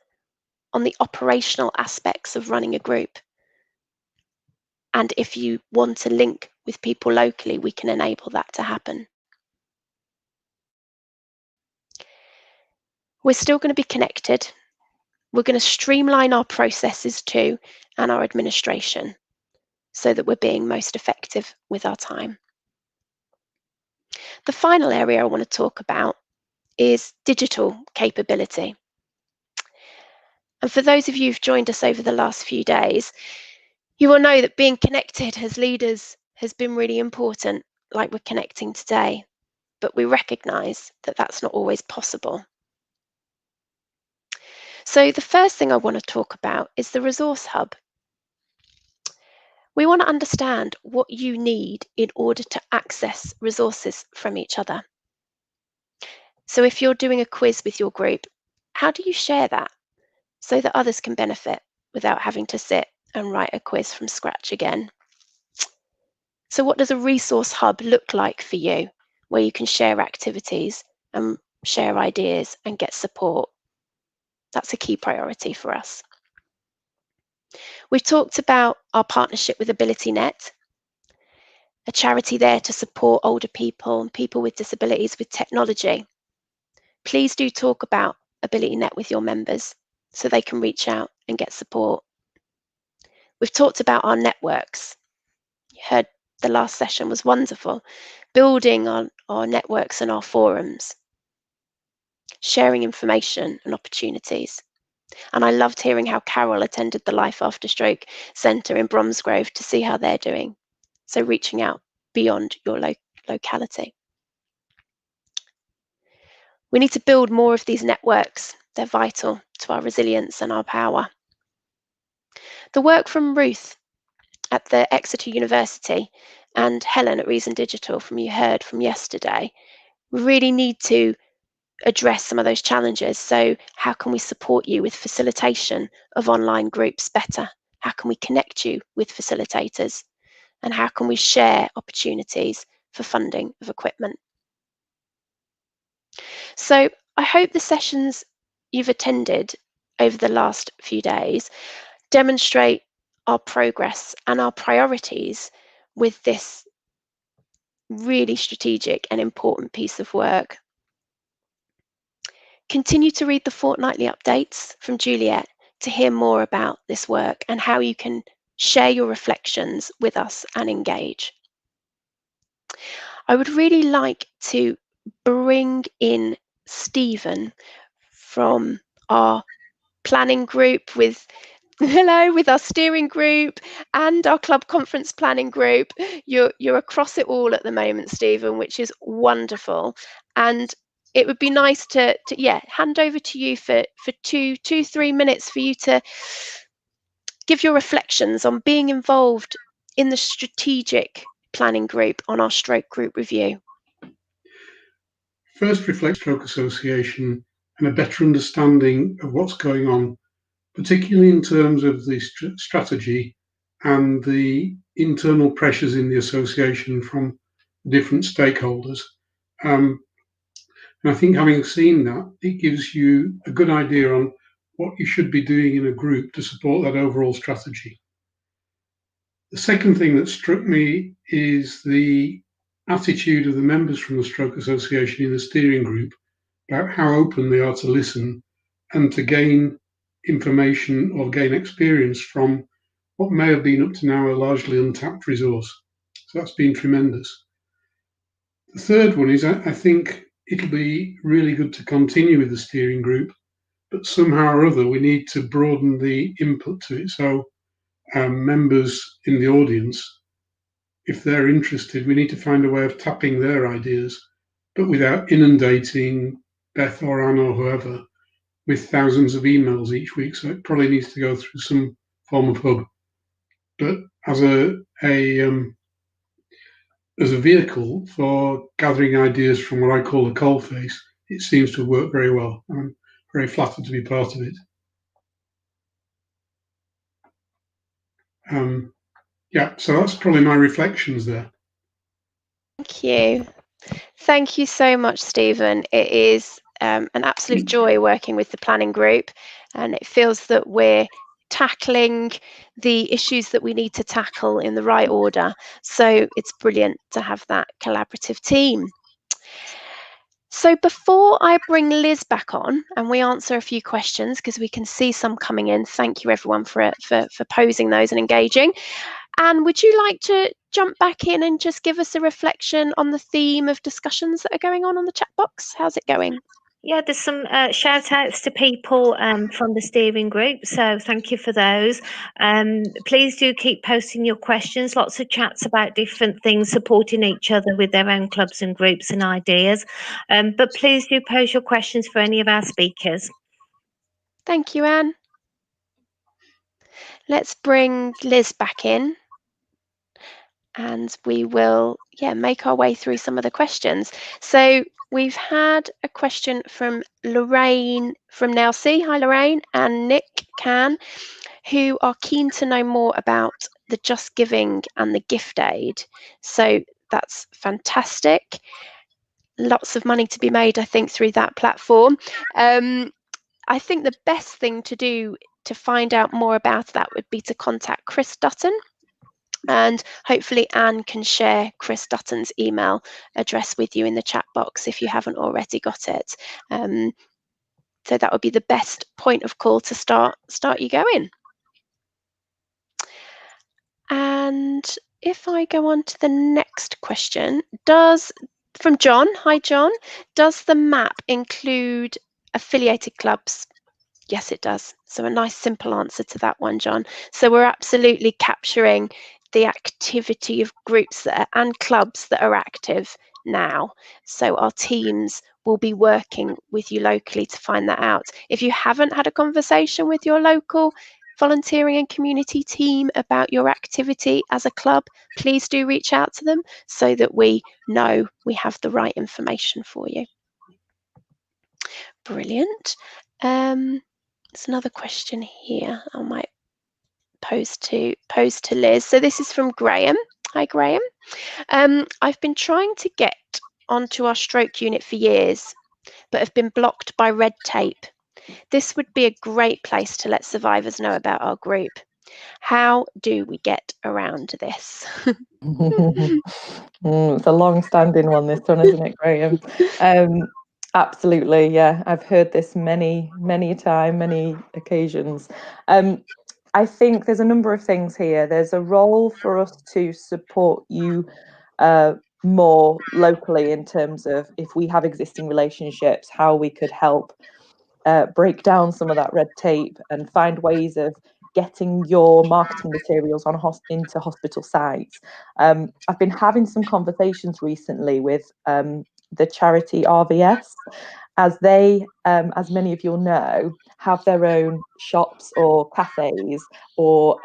on the operational aspects of running a group. And if you want to link with people locally, we can enable that to happen. We're still going to be connected. We're going to streamline our processes too and our administration so that we're being most effective with our time. The final area I want to talk about is digital capability. And for those of you who've joined us over the last few days, you will know that being connected as leaders has been really important, like we're connecting today. but we recognise that that's not always possible. So the first thing I want to talk about is the Resource Hub. We want to understand what you need in order to access resources from each other. So if you're doing a quiz with your group, how do you share that so that others can benefit without having to sit and write a quiz from scratch again? So what does a resource hub look like for you, where you can share activities and share ideas and get support? That's a key priority for us. We've talked about our partnership with AbilityNet, a charity there to support older people and people with disabilities with technology. Please do talk about AbilityNet with your members so they can reach out and get support. We've talked about our networks. You heard the last session was wonderful. Building on our networks and our forums, sharing information and opportunities. And I loved hearing how Carol attended the Life After Stroke Centre in Bromsgrove to see how they're doing. So reaching out beyond your locality. We need to build more of these networks. They're vital to our resilience and our power. The work from Ruth at the Exeter University and Helen at Reason Digital from you heard from yesterday, we really need to address some of those challenges. So how can we support you with facilitation of online groups better? How can we connect you with facilitators? And how can we share opportunities for funding of equipment? So I hope the sessions you've attended over the last few days demonstrate our progress and our priorities with this really strategic and important piece of work. Continue to read the fortnightly updates from Juliet to hear more about this work and how you can share your reflections with us and engage. I would really like to bring in Stephen from our planning group with our steering group and our club conference planning group. You're across it all at the moment, Stephen, which is wonderful. And it would be nice to hand over to you for 3 minutes for you to give your reflections on being involved in the strategic planning group on our stroke group review. First, reflect Stroke Association and a better understanding of what's going on, particularly in terms of the strategy and the internal pressures in the association from different stakeholders. And I think having seen that, it gives you a good idea on what you should be doing in a group to support that overall strategy. The second thing that struck me is the attitude of the members from the Stroke Association in the steering group about how open they are to listen and to gain information or gain experience from what may have been up to now a largely untapped resource. So that's been tremendous. The third one is I think it'll be really good to continue with the steering group, but somehow or other we need to broaden the input to it. So members in the audience, if they're interested, we need to find a way of tapping their ideas, but without inundating Beth or Anne or whoever with thousands of emails each week. So it probably needs to go through some form of hub. But as a vehicle for gathering ideas from what I call the coalface, it seems to work very well. I'm very flattered to be part of it. So that's probably my reflections there. Thank you. Thank you so much, Stephen. It is an absolute joy working with the planning group, and it feels that we're tackling the issues that we need to tackle in the right order. So it's brilliant to have that collaborative team. So before I bring Liz back on and we answer a few questions, because we can see some coming in, thank you everyone for posing those and engaging. Anne, would you like to jump back in and just give us a reflection on the theme of discussions that are going on the chat box? How's it going? Yeah, there's some shout outs to people from the steering group, so thank you for those. Please do keep posting your questions, lots of chats about different things, supporting each other with their own clubs and groups and ideas. But please do pose your questions for any of our speakers. Thank you, Anne. Let's bring Liz back in and we will make our way through some of the questions. So we've had a question from Lorraine from Nelsey. Hi, Lorraine, and Nick Can, who are keen to know more about the Just Giving and the gift aid. So that's fantastic. Lots of money to be made, I think, through that platform. I think the best thing to do to find out more about that would be to contact Chris Dutton. And hopefully Anne can share Chris Dutton's email address with you in the chat box if you haven't already got it. So that would be the best point of call to start you going. And if I go on to the next question, from John, hi John, does the map include affiliated clubs? Yes, it does. So a nice simple answer to that one, John. So we're absolutely capturing the activity of groups and clubs that are active now. So our teams will be working with you locally to find that out. If you haven't had a conversation with your local volunteering and community team about your activity as a club, please do reach out to them so that we know we have the right information for you. Brilliant. There's another question here I might pose to Liz. So this is from Graham. Hi, Graham. I've been trying to get onto our stroke unit for years, but have been blocked by red tape. This would be a great place to let survivors know about our group. How do we get around this? It's a long-standing one, this one, isn't it, Graham? Absolutely, yeah. I've heard this many times, many occasions. I think there's a number of things here. There's a role for us to support you more locally in terms of if we have existing relationships, how we could help break down some of that red tape and find ways of getting your marketing materials on into hospital sites. I've been having some conversations recently with the charity RVS, as they, as many of you'll know, have their own shops or cafes or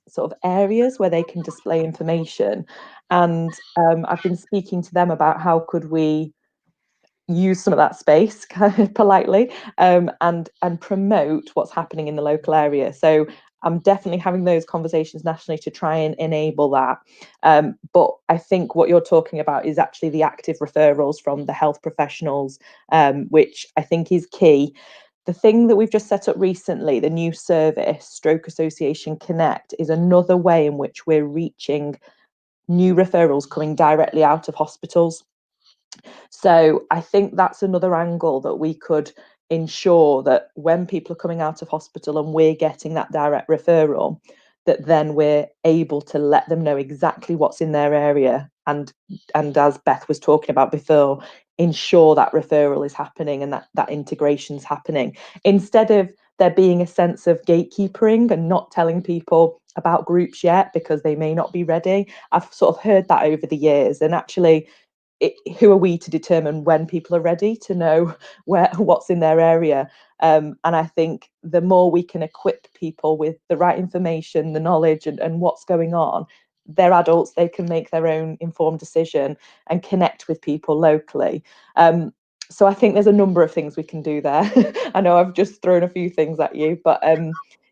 sort of areas where they can display information. And I've been speaking to them about how could we use some of that space kind of politely and promote what's happening in the local area. So I'm definitely having those conversations nationally to try and enable that. But I think what you're talking about is actually the active referrals from the health professionals, which I think is key. The thing that we've just set up recently, the new service, Stroke Association Connect, is another way in which we're reaching new referrals coming directly out of hospitals. So I think that's another angle that we could ensure that when people are coming out of hospital and we're getting that direct referral, that then we're able to let them know exactly what's in their area and as Beth was talking about before, ensure that referral is happening and that integration's happening, instead of there being a sense of gatekeeping and not telling people about groups yet because they may not be ready. I've sort of heard that over the years, and actually who are we to determine when people are ready to know what's in their area? And I think the more we can equip people with the right information, the knowledge and what's going on, they're adults, they can make their own informed decision and connect with people locally. So I think there's a number of things we can do there. I know I've just thrown a few things at you, but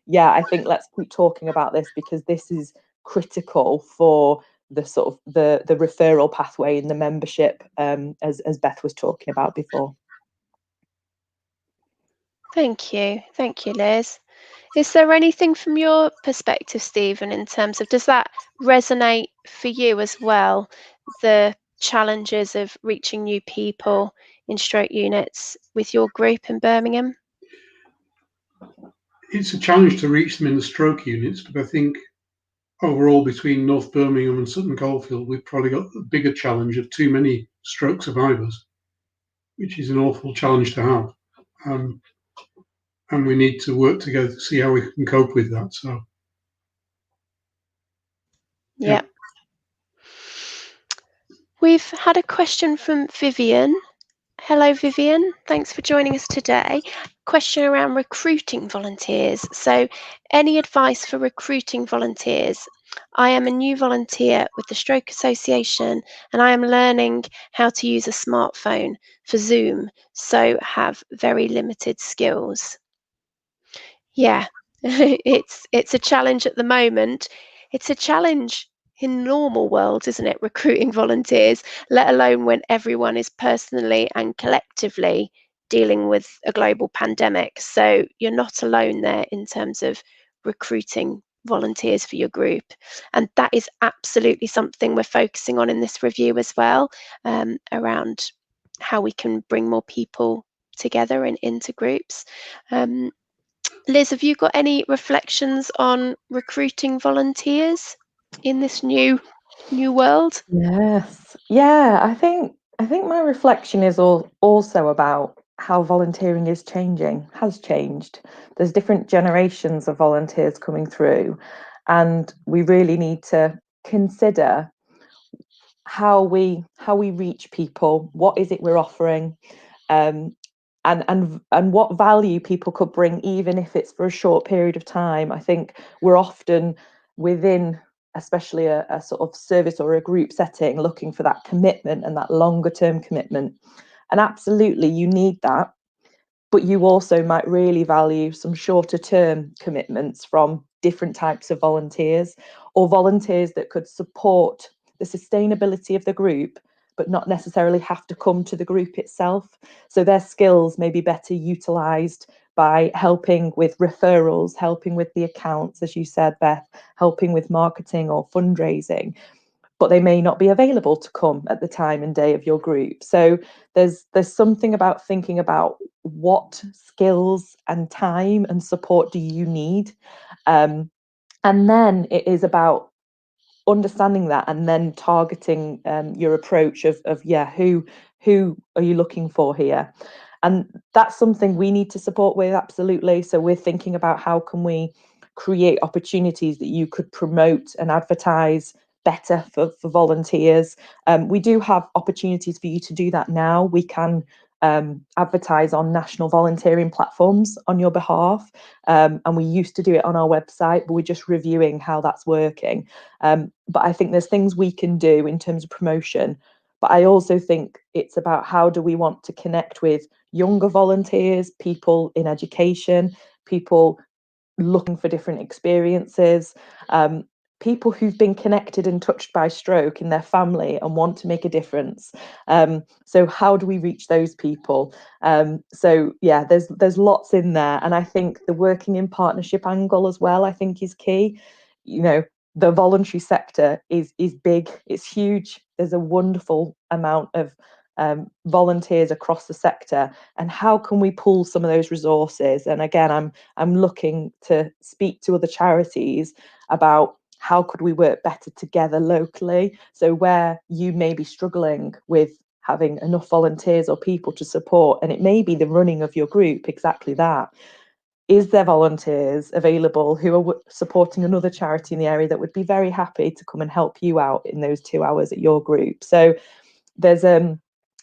yeah, I think let's keep talking about this because this is critical for the sort of the referral pathway in the membership, as Beth was talking about before. Thank you, Liz. Is there anything from your perspective, Stephen, in terms of, does that resonate for you as well, the challenges of reaching new people in stroke units with your group in Birmingham? It's a challenge to reach them in the stroke units, but I think overall between North Birmingham and Sutton Coldfield, we've probably got the bigger challenge of too many stroke survivors. which is an awful challenge to have. And we need to work together to see how we can cope with that. So, yeah. We've had a question from Vivian. Hello, Vivian. Thanks for joining us today. Question around recruiting volunteers. So, any advice for recruiting volunteers? I am a new volunteer with the Stroke Association and I am learning how to use a smartphone for Zoom, so have very limited skills. Yeah, it's a challenge at the moment. It's a challenge in normal worlds, isn't it, recruiting volunteers, let alone when everyone is personally and collectively dealing with a global pandemic. So you're not alone there in terms of recruiting volunteers for your group. And that is absolutely something we're focusing on in this review as well, around how we can bring more people together and into groups. Liz, have you got any reflections on recruiting volunteers in this new world? Yes. Yeah, I think my reflection is also about how volunteering is changing, has changed. There's different generations of volunteers coming through, and we really need to consider how we reach people, what is it we're offering, and what value people could bring, even if it's for a short period of time. I think we're often within, especially a sort of service or a group setting, looking for that commitment and that longer term commitment. And absolutely, you need that. But you also might really value some shorter term commitments from different types of volunteers, or volunteers that could support the sustainability of the group, but not necessarily have to come to the group itself. So their skills may be better utilised by helping with referrals, helping with the accounts, as you said, Beth, helping with marketing or fundraising, but they may not be available to come at the time and day of your group. So there's something about thinking about what skills and time and support do you need, and then it is about understanding that and then targeting your approach of who are you looking for here. And that's something we need to support with, absolutely. So we're thinking about how can we create opportunities that you could promote and advertise better for volunteers. We do have opportunities for you to do that now. We can advertise on national volunteering platforms on your behalf, and we used to do it on our website, but we're just reviewing how that's working. But I think there's things we can do in terms of promotion, but I also think it's about how do we want to connect with younger volunteers, people in education, people looking for different experiences, people who've been connected and touched by stroke in their family and want to make a difference. So how do we reach those people? So yeah, there's lots in there. And I think the working in partnership angle as well, I think, is key. You know, the voluntary sector is big, it's huge. There's a wonderful amount of volunteers across the sector, and how can we pool some of those resources? And again, I'm looking to speak to other charities about how could we work better together locally. So where you may be struggling with having enough volunteers or people to support, and it may be the running of your group, exactly that. Is there volunteers available who are supporting another charity in the area that would be very happy to come and help you out in those 2 hours at your group? So there's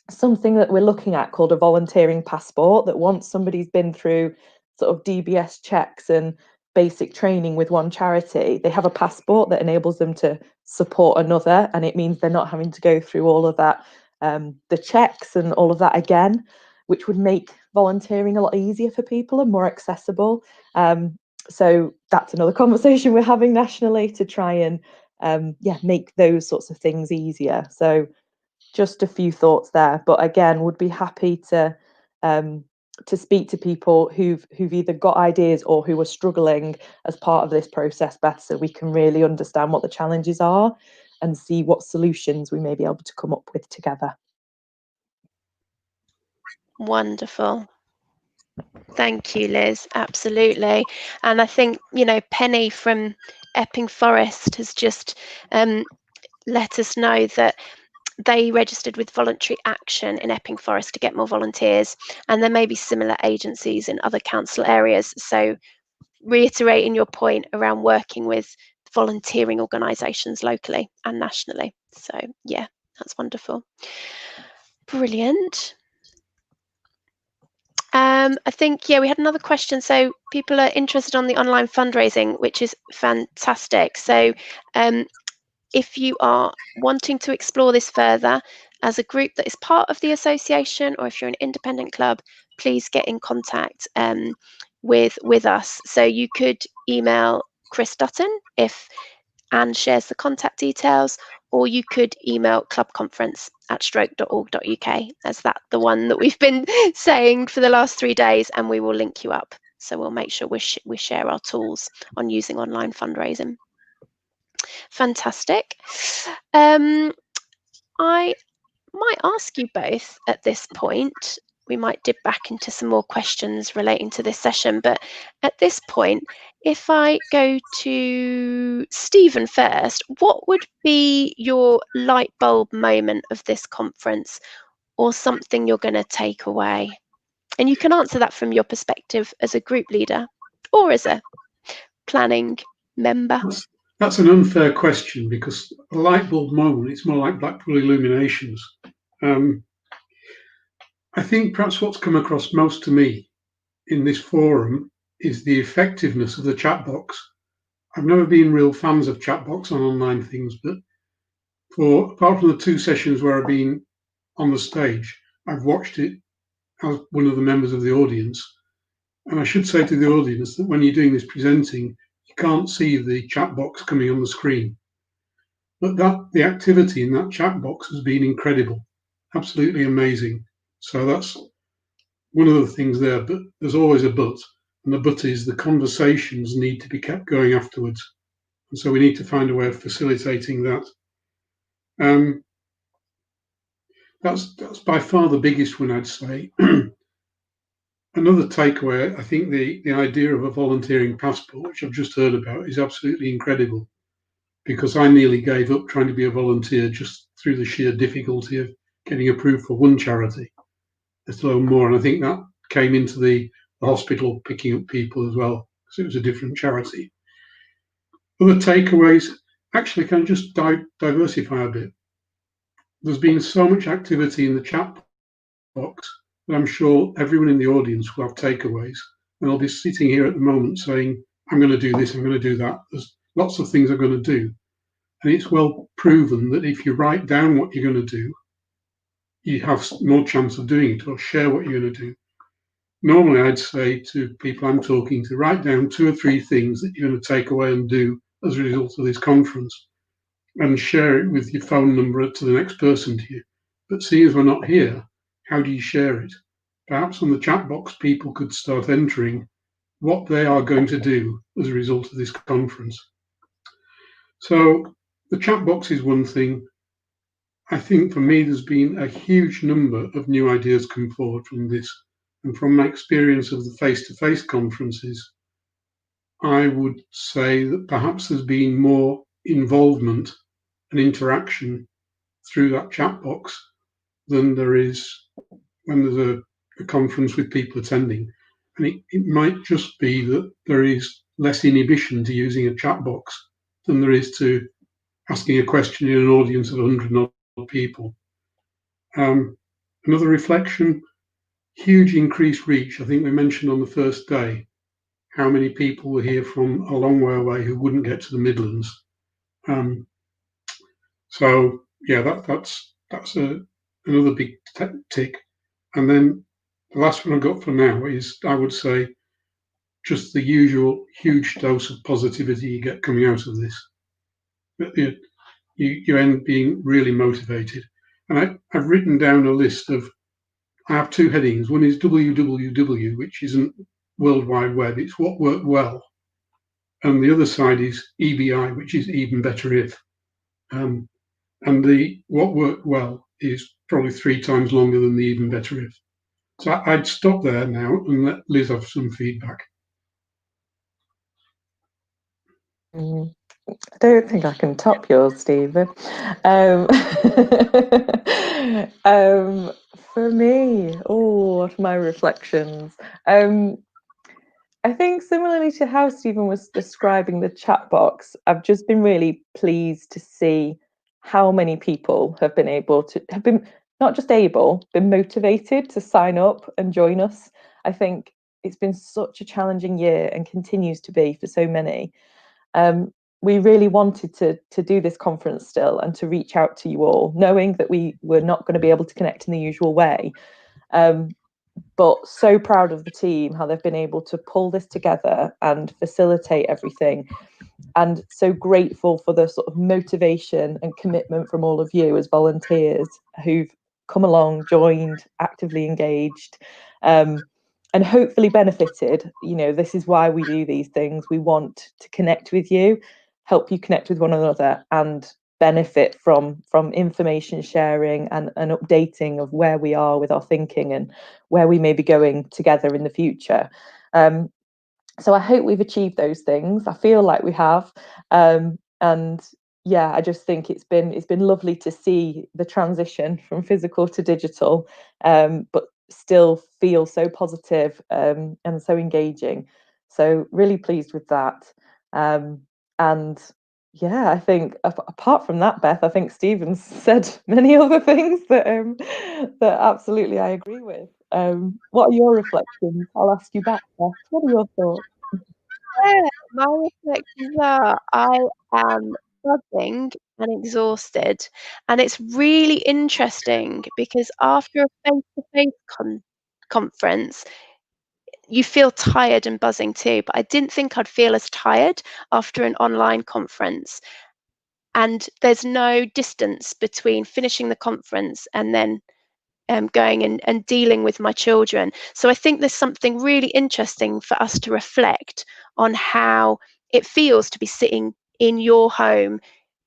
something that we're looking at called a volunteering passport, that once somebody's been through sort of DBS checks and basic training with one charity, they have a passport that enables them to support another, and it means they're not having to go through all of that, the checks and all of that again, which would make volunteering a lot easier for people and more accessible. So that's another conversation we're having nationally to try and make those sorts of things easier. So just a few thoughts there, but again, would be happy to speak to people who've either got ideas or who are struggling as part of this process, Beth, so we can really understand what the challenges are and see what solutions we may be able to come up with together. Wonderful. Thank you, Liz. Absolutely. And I think, you know, Penny from Epping Forest has just let us know that they registered with Voluntary Action in Epping Forest to get more volunteers, and there may be similar agencies in other council areas. So reiterating your point around working with volunteering organisations locally and nationally. So yeah, that's wonderful. Brilliant. I think, yeah, we had another question. So people are interested on the online fundraising, which is fantastic. So if you are wanting to explore this further as a group that is part of the association, or if you're an independent club, please get in contact with us. So you could email Chris Dutton if Anne shares the contact details, or you could email clubconference@stroke.org.uk, as that's the one that we've been saying for the last 3 days, and we will link you up. So we'll make sure we share our tools on using online fundraising. Fantastic. I might ask you both at this point, we might dip back into some more questions relating to this session, but at this point, if I go to Stephen first, what would be your light bulb moment of this conference, or something you're going to take away? And you can answer that from your perspective as a group leader or as a planning member. That's an unfair question, because a light bulb moment, it's more like Blackpool Illuminations. I think perhaps what's come across most to me in this forum is the effectiveness of the chat box. I've never been real fans of chat box on online things, but apart from the 2 sessions where I've been on the stage, I've watched it as one of the members of the audience. And I should say to the audience that when you're doing this presenting, you can't see the chat box coming on the screen. But the activity in that chat box has been incredible, absolutely amazing. So that's one of the things there, but there's always a but. And the but is the conversations need to be kept going afterwards. And so we need to find a way of facilitating that. That's by far the biggest one, I'd say. Another takeaway, I think the idea of a volunteering passport, which I've just heard about, is absolutely incredible, because I nearly gave up trying to be a volunteer just through the sheer difficulty of getting approved for one charity, let alone more. And I think that came into the hospital picking up people as well, because it was a different charity. Other takeaways, actually, can I just diversify a bit? There's been so much activity in the chat box that I'm sure everyone in the audience will have takeaways. And I'll be sitting here at the moment saying, I'm going to do this, I'm going to do that. There's lots of things I'm going to do. And it's well proven that if you write down what you're going to do, you have more chance of doing it, or share what you're going to do. Normally, I'd say to people I'm talking to, write down 2 or 3 things that you're going to take away and do as a result of this conference, and share it with your phone number to the next person to you. But seeing as we're not here, how do you share it? Perhaps on the chat box, people could start entering what they are going to do as a result of this conference. So the chat box is one thing. I think for me, there's been a huge number of new ideas come forward from this. And from my experience of the face-to-face conferences, I would say that perhaps there's been more involvement and interaction through that chat box than there is when there's a conference with people attending. And it might just be that there is less inhibition to using a chat box than there is to asking a question in an audience of 100 people. Another reflection, huge increased reach. I think we mentioned on the first day how many people were here from a long way away who wouldn't get to the Midlands. So yeah, that's another big tick. And then the last one I've got for now is, I would say, just the usual huge dose of positivity you get coming out of this. You end being really motivated. And I've written down a list of, I have 2 headings. One is WWW, which isn't World Wide Web, it's what worked well. And the other side is EBI, which is even better if. And the what worked well is probably 3 times longer than the even better if. So I'd stop there now and let Liz have some feedback. I don't think I can top yours, Stephen. For me, what are my reflections? I think similarly to how Stephen was describing the chat box, I've just been really pleased to see how many people have been not just able, been motivated to sign up and join us. I think it's been such a challenging year and continues to be for so many. We really wanted to do this conference still and to reach out to you all, knowing that we were not going to be able to connect in the usual way. But so proud of the team, how they've been able to pull this together and facilitate everything. And so grateful for the sort of motivation and commitment from all of you as volunteers who've come along, joined, actively engaged, and hopefully benefited. You know, this is why we do these things. We want to connect with you, help you connect with one another, and benefit from information sharing and updating of where we are with our thinking and where we may be going together in the future. So I hope we've achieved those things. I feel like we have, and yeah, I just think it's been lovely to see the transition from physical to digital, but still feel so positive and so engaging. So really pleased with that. And yeah, I think apart from that, Beth, I think Stephen's said many other things that that absolutely I agree with. What are your reflections? I'll ask you back, Beth. What are your thoughts? Yeah, my reflections are I am buzzing and exhausted, and it's really interesting because after a face-to-face conference, you feel tired and buzzing too, but I didn't think I'd feel as tired after an online conference. And there's no distance between finishing the conference and then going and dealing with my children. So I think there's something really interesting for us to reflect on how it feels to be sitting in your home,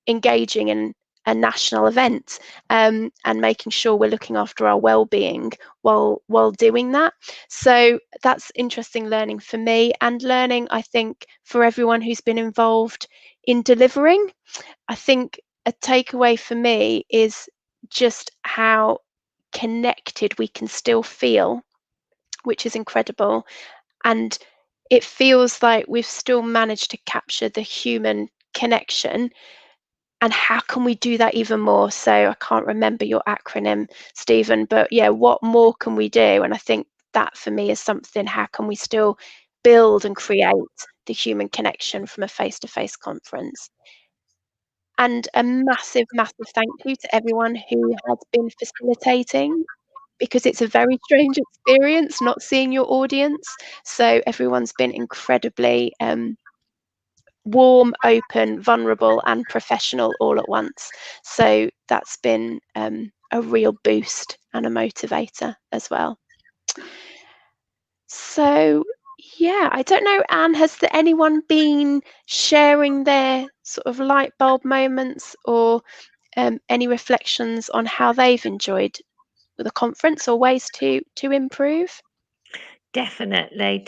engaging in a national event, and making sure we're looking after our well-being while doing that. So that's interesting learning for me, and learning, I think, for everyone who's been involved in delivering. I think a takeaway for me is just how connected we can still feel, which is incredible. And it feels like we've still managed to capture the human connection. And how can we do that even more? So I can't remember your acronym, Stephen, but yeah, what more can we do? And I think that for me is something, how can we still build and create the human connection from a face-to-face conference? And a massive, massive thank you to everyone who has been facilitating, because it's a very strange experience not seeing your audience. So everyone's been incredibly warm, open, vulnerable, and professional all at once. So that's been a real boost and a motivator as well. So yeah, I don't know, Anne, has there anyone been sharing their sort of light bulb moments or any reflections on how they've enjoyed the conference or ways to improve? Definitely.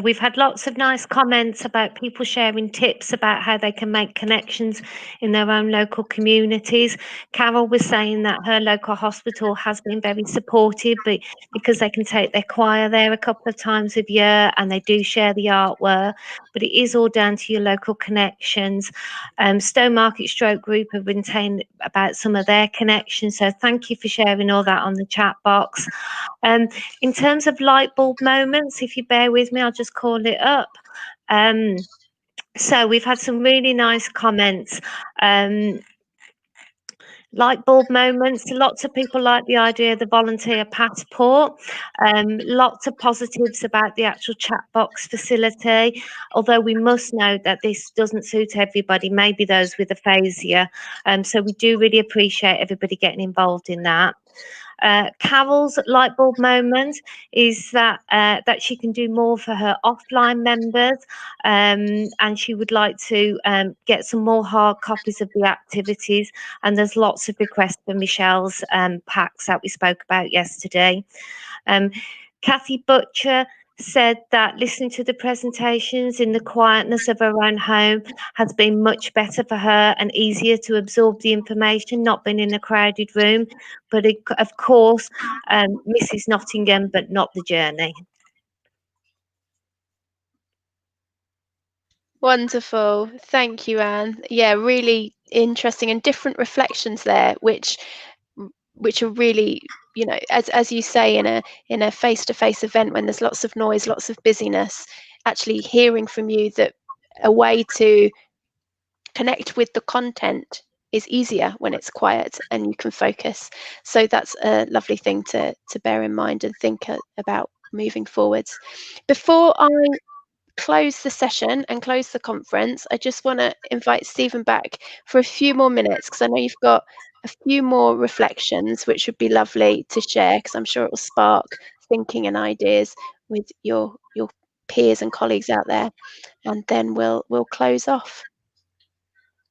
We've had lots of nice comments about people sharing tips about how they can make connections in their own local communities. Carol was saying that her local hospital has been very supportive, but because they can take their choir there a couple of times a year and they do share the artwork, but it is all down to your local connections. Stowmarket Stroke Group have been saying about some of their connections, so thank you for sharing all that on the chat box. In terms of light bulb moments, if you bear with me, I'll just call it up. So we've had some really nice comments. Light bulb moments. Lots of people like the idea of the volunteer passport. Lots of positives about the actual chat box facility, although we must note that this doesn't suit everybody, maybe those with aphasia. So we do really appreciate everybody getting involved in that. Carol's light bulb moment is that that she can do more for her offline members, and she would like to get some more hard copies of the activities. And there's lots of requests for Michelle's packs that we spoke about yesterday. Kathy Butcher said that listening to the presentations in the quietness of her own home has been much better for her and easier to absorb the information, not being in a crowded room. But of course, Mrs. Nottingham, but not the journey. Wonderful. Thank you, Anne. Yeah, really interesting and different reflections there, which are really, you know, as you say, in a face-to-face event when there's lots of noise, lots of busyness, actually hearing from you that a way to connect with the content is easier when it's quiet and you can focus. So that's a lovely thing to bear in mind and think about moving forwards. Before I close the session and close the conference, I just want to invite Stephen back for a few more minutes, because I know you've got a few more reflections which would be lovely to share, because I'm sure it will spark thinking and ideas with your peers and colleagues out there, and then we'll close off.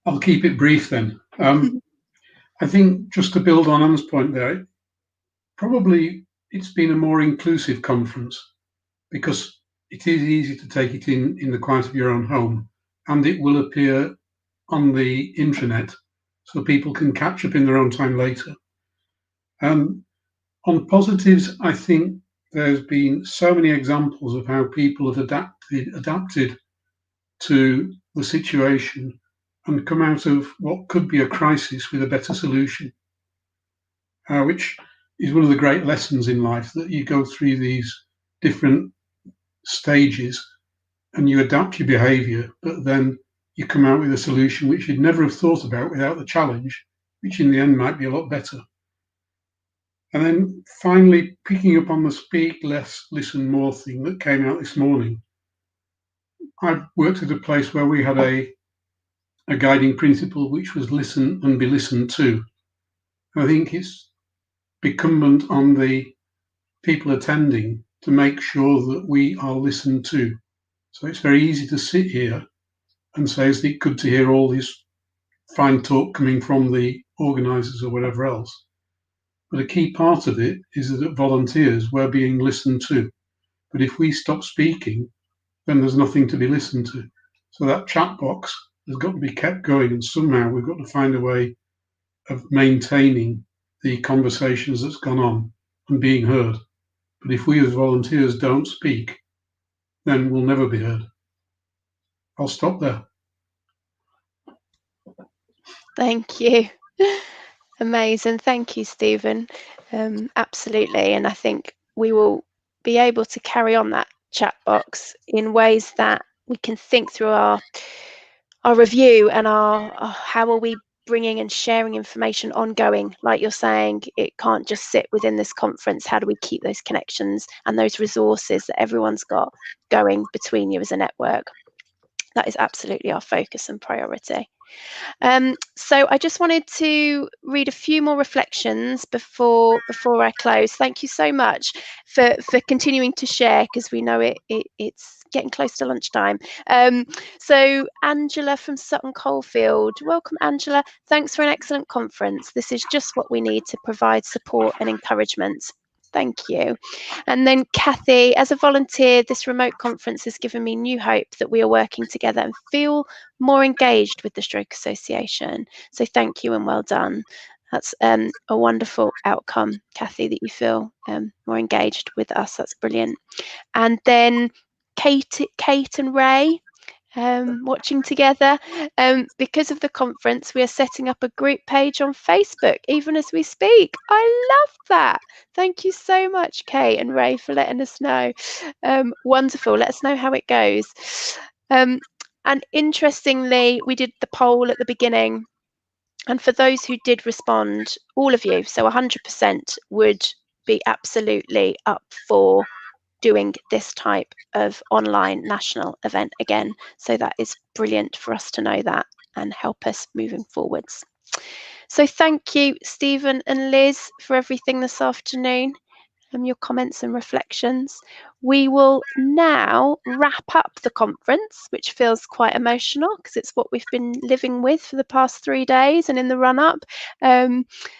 I'll keep it brief then. I think just to build on Anne's point there, probably it's been a more inclusive conference because it is easy to take it in the quiet of your own home, and it will appear on the intranet so people can catch up in their own time later. On positives, I think there's been so many examples of how people have adapted to the situation and come out of what could be a crisis with a better solution, which is one of the great lessons in life, that you go through these different stages and you adapt your behavior, but then you come out with a solution which you'd never have thought about without the challenge, which in the end might be a lot better. And then finally, picking up on the speak less, listen more thing that came out this morning, I've worked at a place where we had a guiding principle which was listen and be listened to. I think it's incumbent on the people attending to make sure that we are listened to. So it's very easy to sit here and say, is it good to hear all this fine talk coming from the organisers or whatever else? But a key part of it is that volunteers were being listened to. But if we stop speaking, then there's nothing to be listened to. So that chat box has got to be kept going, and somehow we've got to find a way of maintaining the conversations that's gone on and being heard. But if we as volunteers don't speak, then we'll never be heard. I'll stop there. Thank you. Amazing. Thank you, Stephen. Absolutely. And I think we will be able to carry on that chat box in ways that we can think through our review and our how are we bringing and sharing information ongoing. Like you're saying, it can't just sit within this conference. How do we keep those connections and those resources that everyone's got going between you as a network? That is absolutely our focus and priority. So I just wanted to read a few more reflections before I close. Thank you so much for continuing to share, because we know it's getting close to lunchtime. So Angela from Sutton Coldfield, welcome Angela. Thanks for an excellent conference. This is just what we need to provide support and encouragement. Thank you. And then Kathy, as a volunteer, this remote conference has given me new hope that we are working together and feel more engaged with the Stroke Association. So thank you and well done. That's a wonderful outcome, Kathy, that you feel more engaged with us. That's brilliant. And then Kate and Ray, watching together. Because of the conference, we are setting up a group page on Facebook, even as we speak. I love that. Thank you so much, Kate and Ray, for letting us know. Wonderful. Let us know how it goes. And interestingly, we did the poll at the beginning. And for those who did respond, all of you, so 100% would be absolutely up for doing this type of online national event again. So that is brilliant for us to know that and help us moving forwards. So thank you, Stephen and Liz, for everything this afternoon and your comments and reflections. We will now wrap up the conference, which feels quite emotional because it's what we've been living with for the past 3 days and in the run up.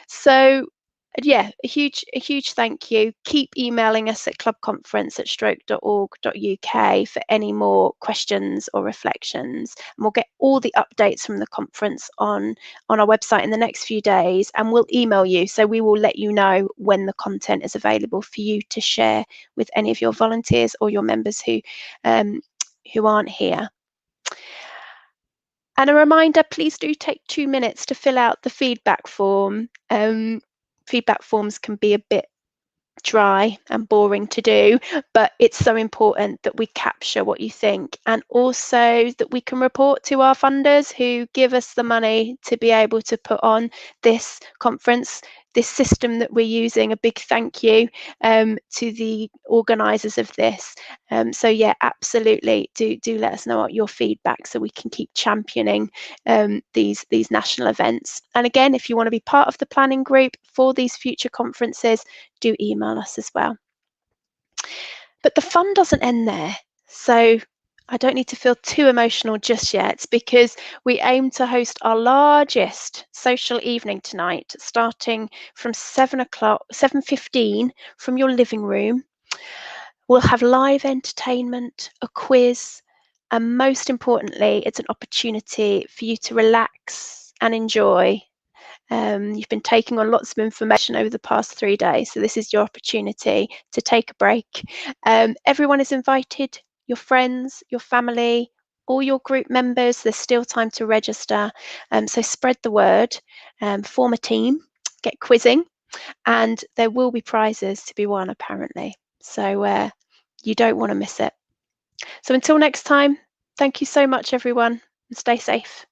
So Yeah, a huge thank you. Keep emailing us at clubconference@stroke.org.uk for any more questions or reflections, and we'll get all the updates from the conference on our website in the next few days, and we'll email you, so we will let you know when the content is available for you to share with any of your volunteers or your members who aren't here. And a reminder, please do take 2 minutes to fill out the feedback form. Feedback forms can be a bit dry and boring to do, but it's so important that we capture what you think, and also that we can report to our funders who give us the money to be able to put on this conference, this system that we're using. A big thank you to the organisers of this. So yeah, absolutely do let us know what your feedback, so we can keep championing these national events. And again, if you want to be part of the planning group for these future conferences, do email us as well. But the fun doesn't end there. So I don't need to feel too emotional just yet, because we aim to host our largest social evening tonight, starting from 7:15 from your living room. We'll have live entertainment, a quiz, and most importantly, it's an opportunity for you to relax and enjoy. You've been taking on lots of information over the past 3 days, so this is your opportunity to take a break. Everyone is invited, your friends, your family, all your group members. There's still time to register, so spread the word, form a team, get quizzing, and there will be prizes to be won apparently, so you don't want to miss it. So until next time, thank you so much everyone, and stay safe.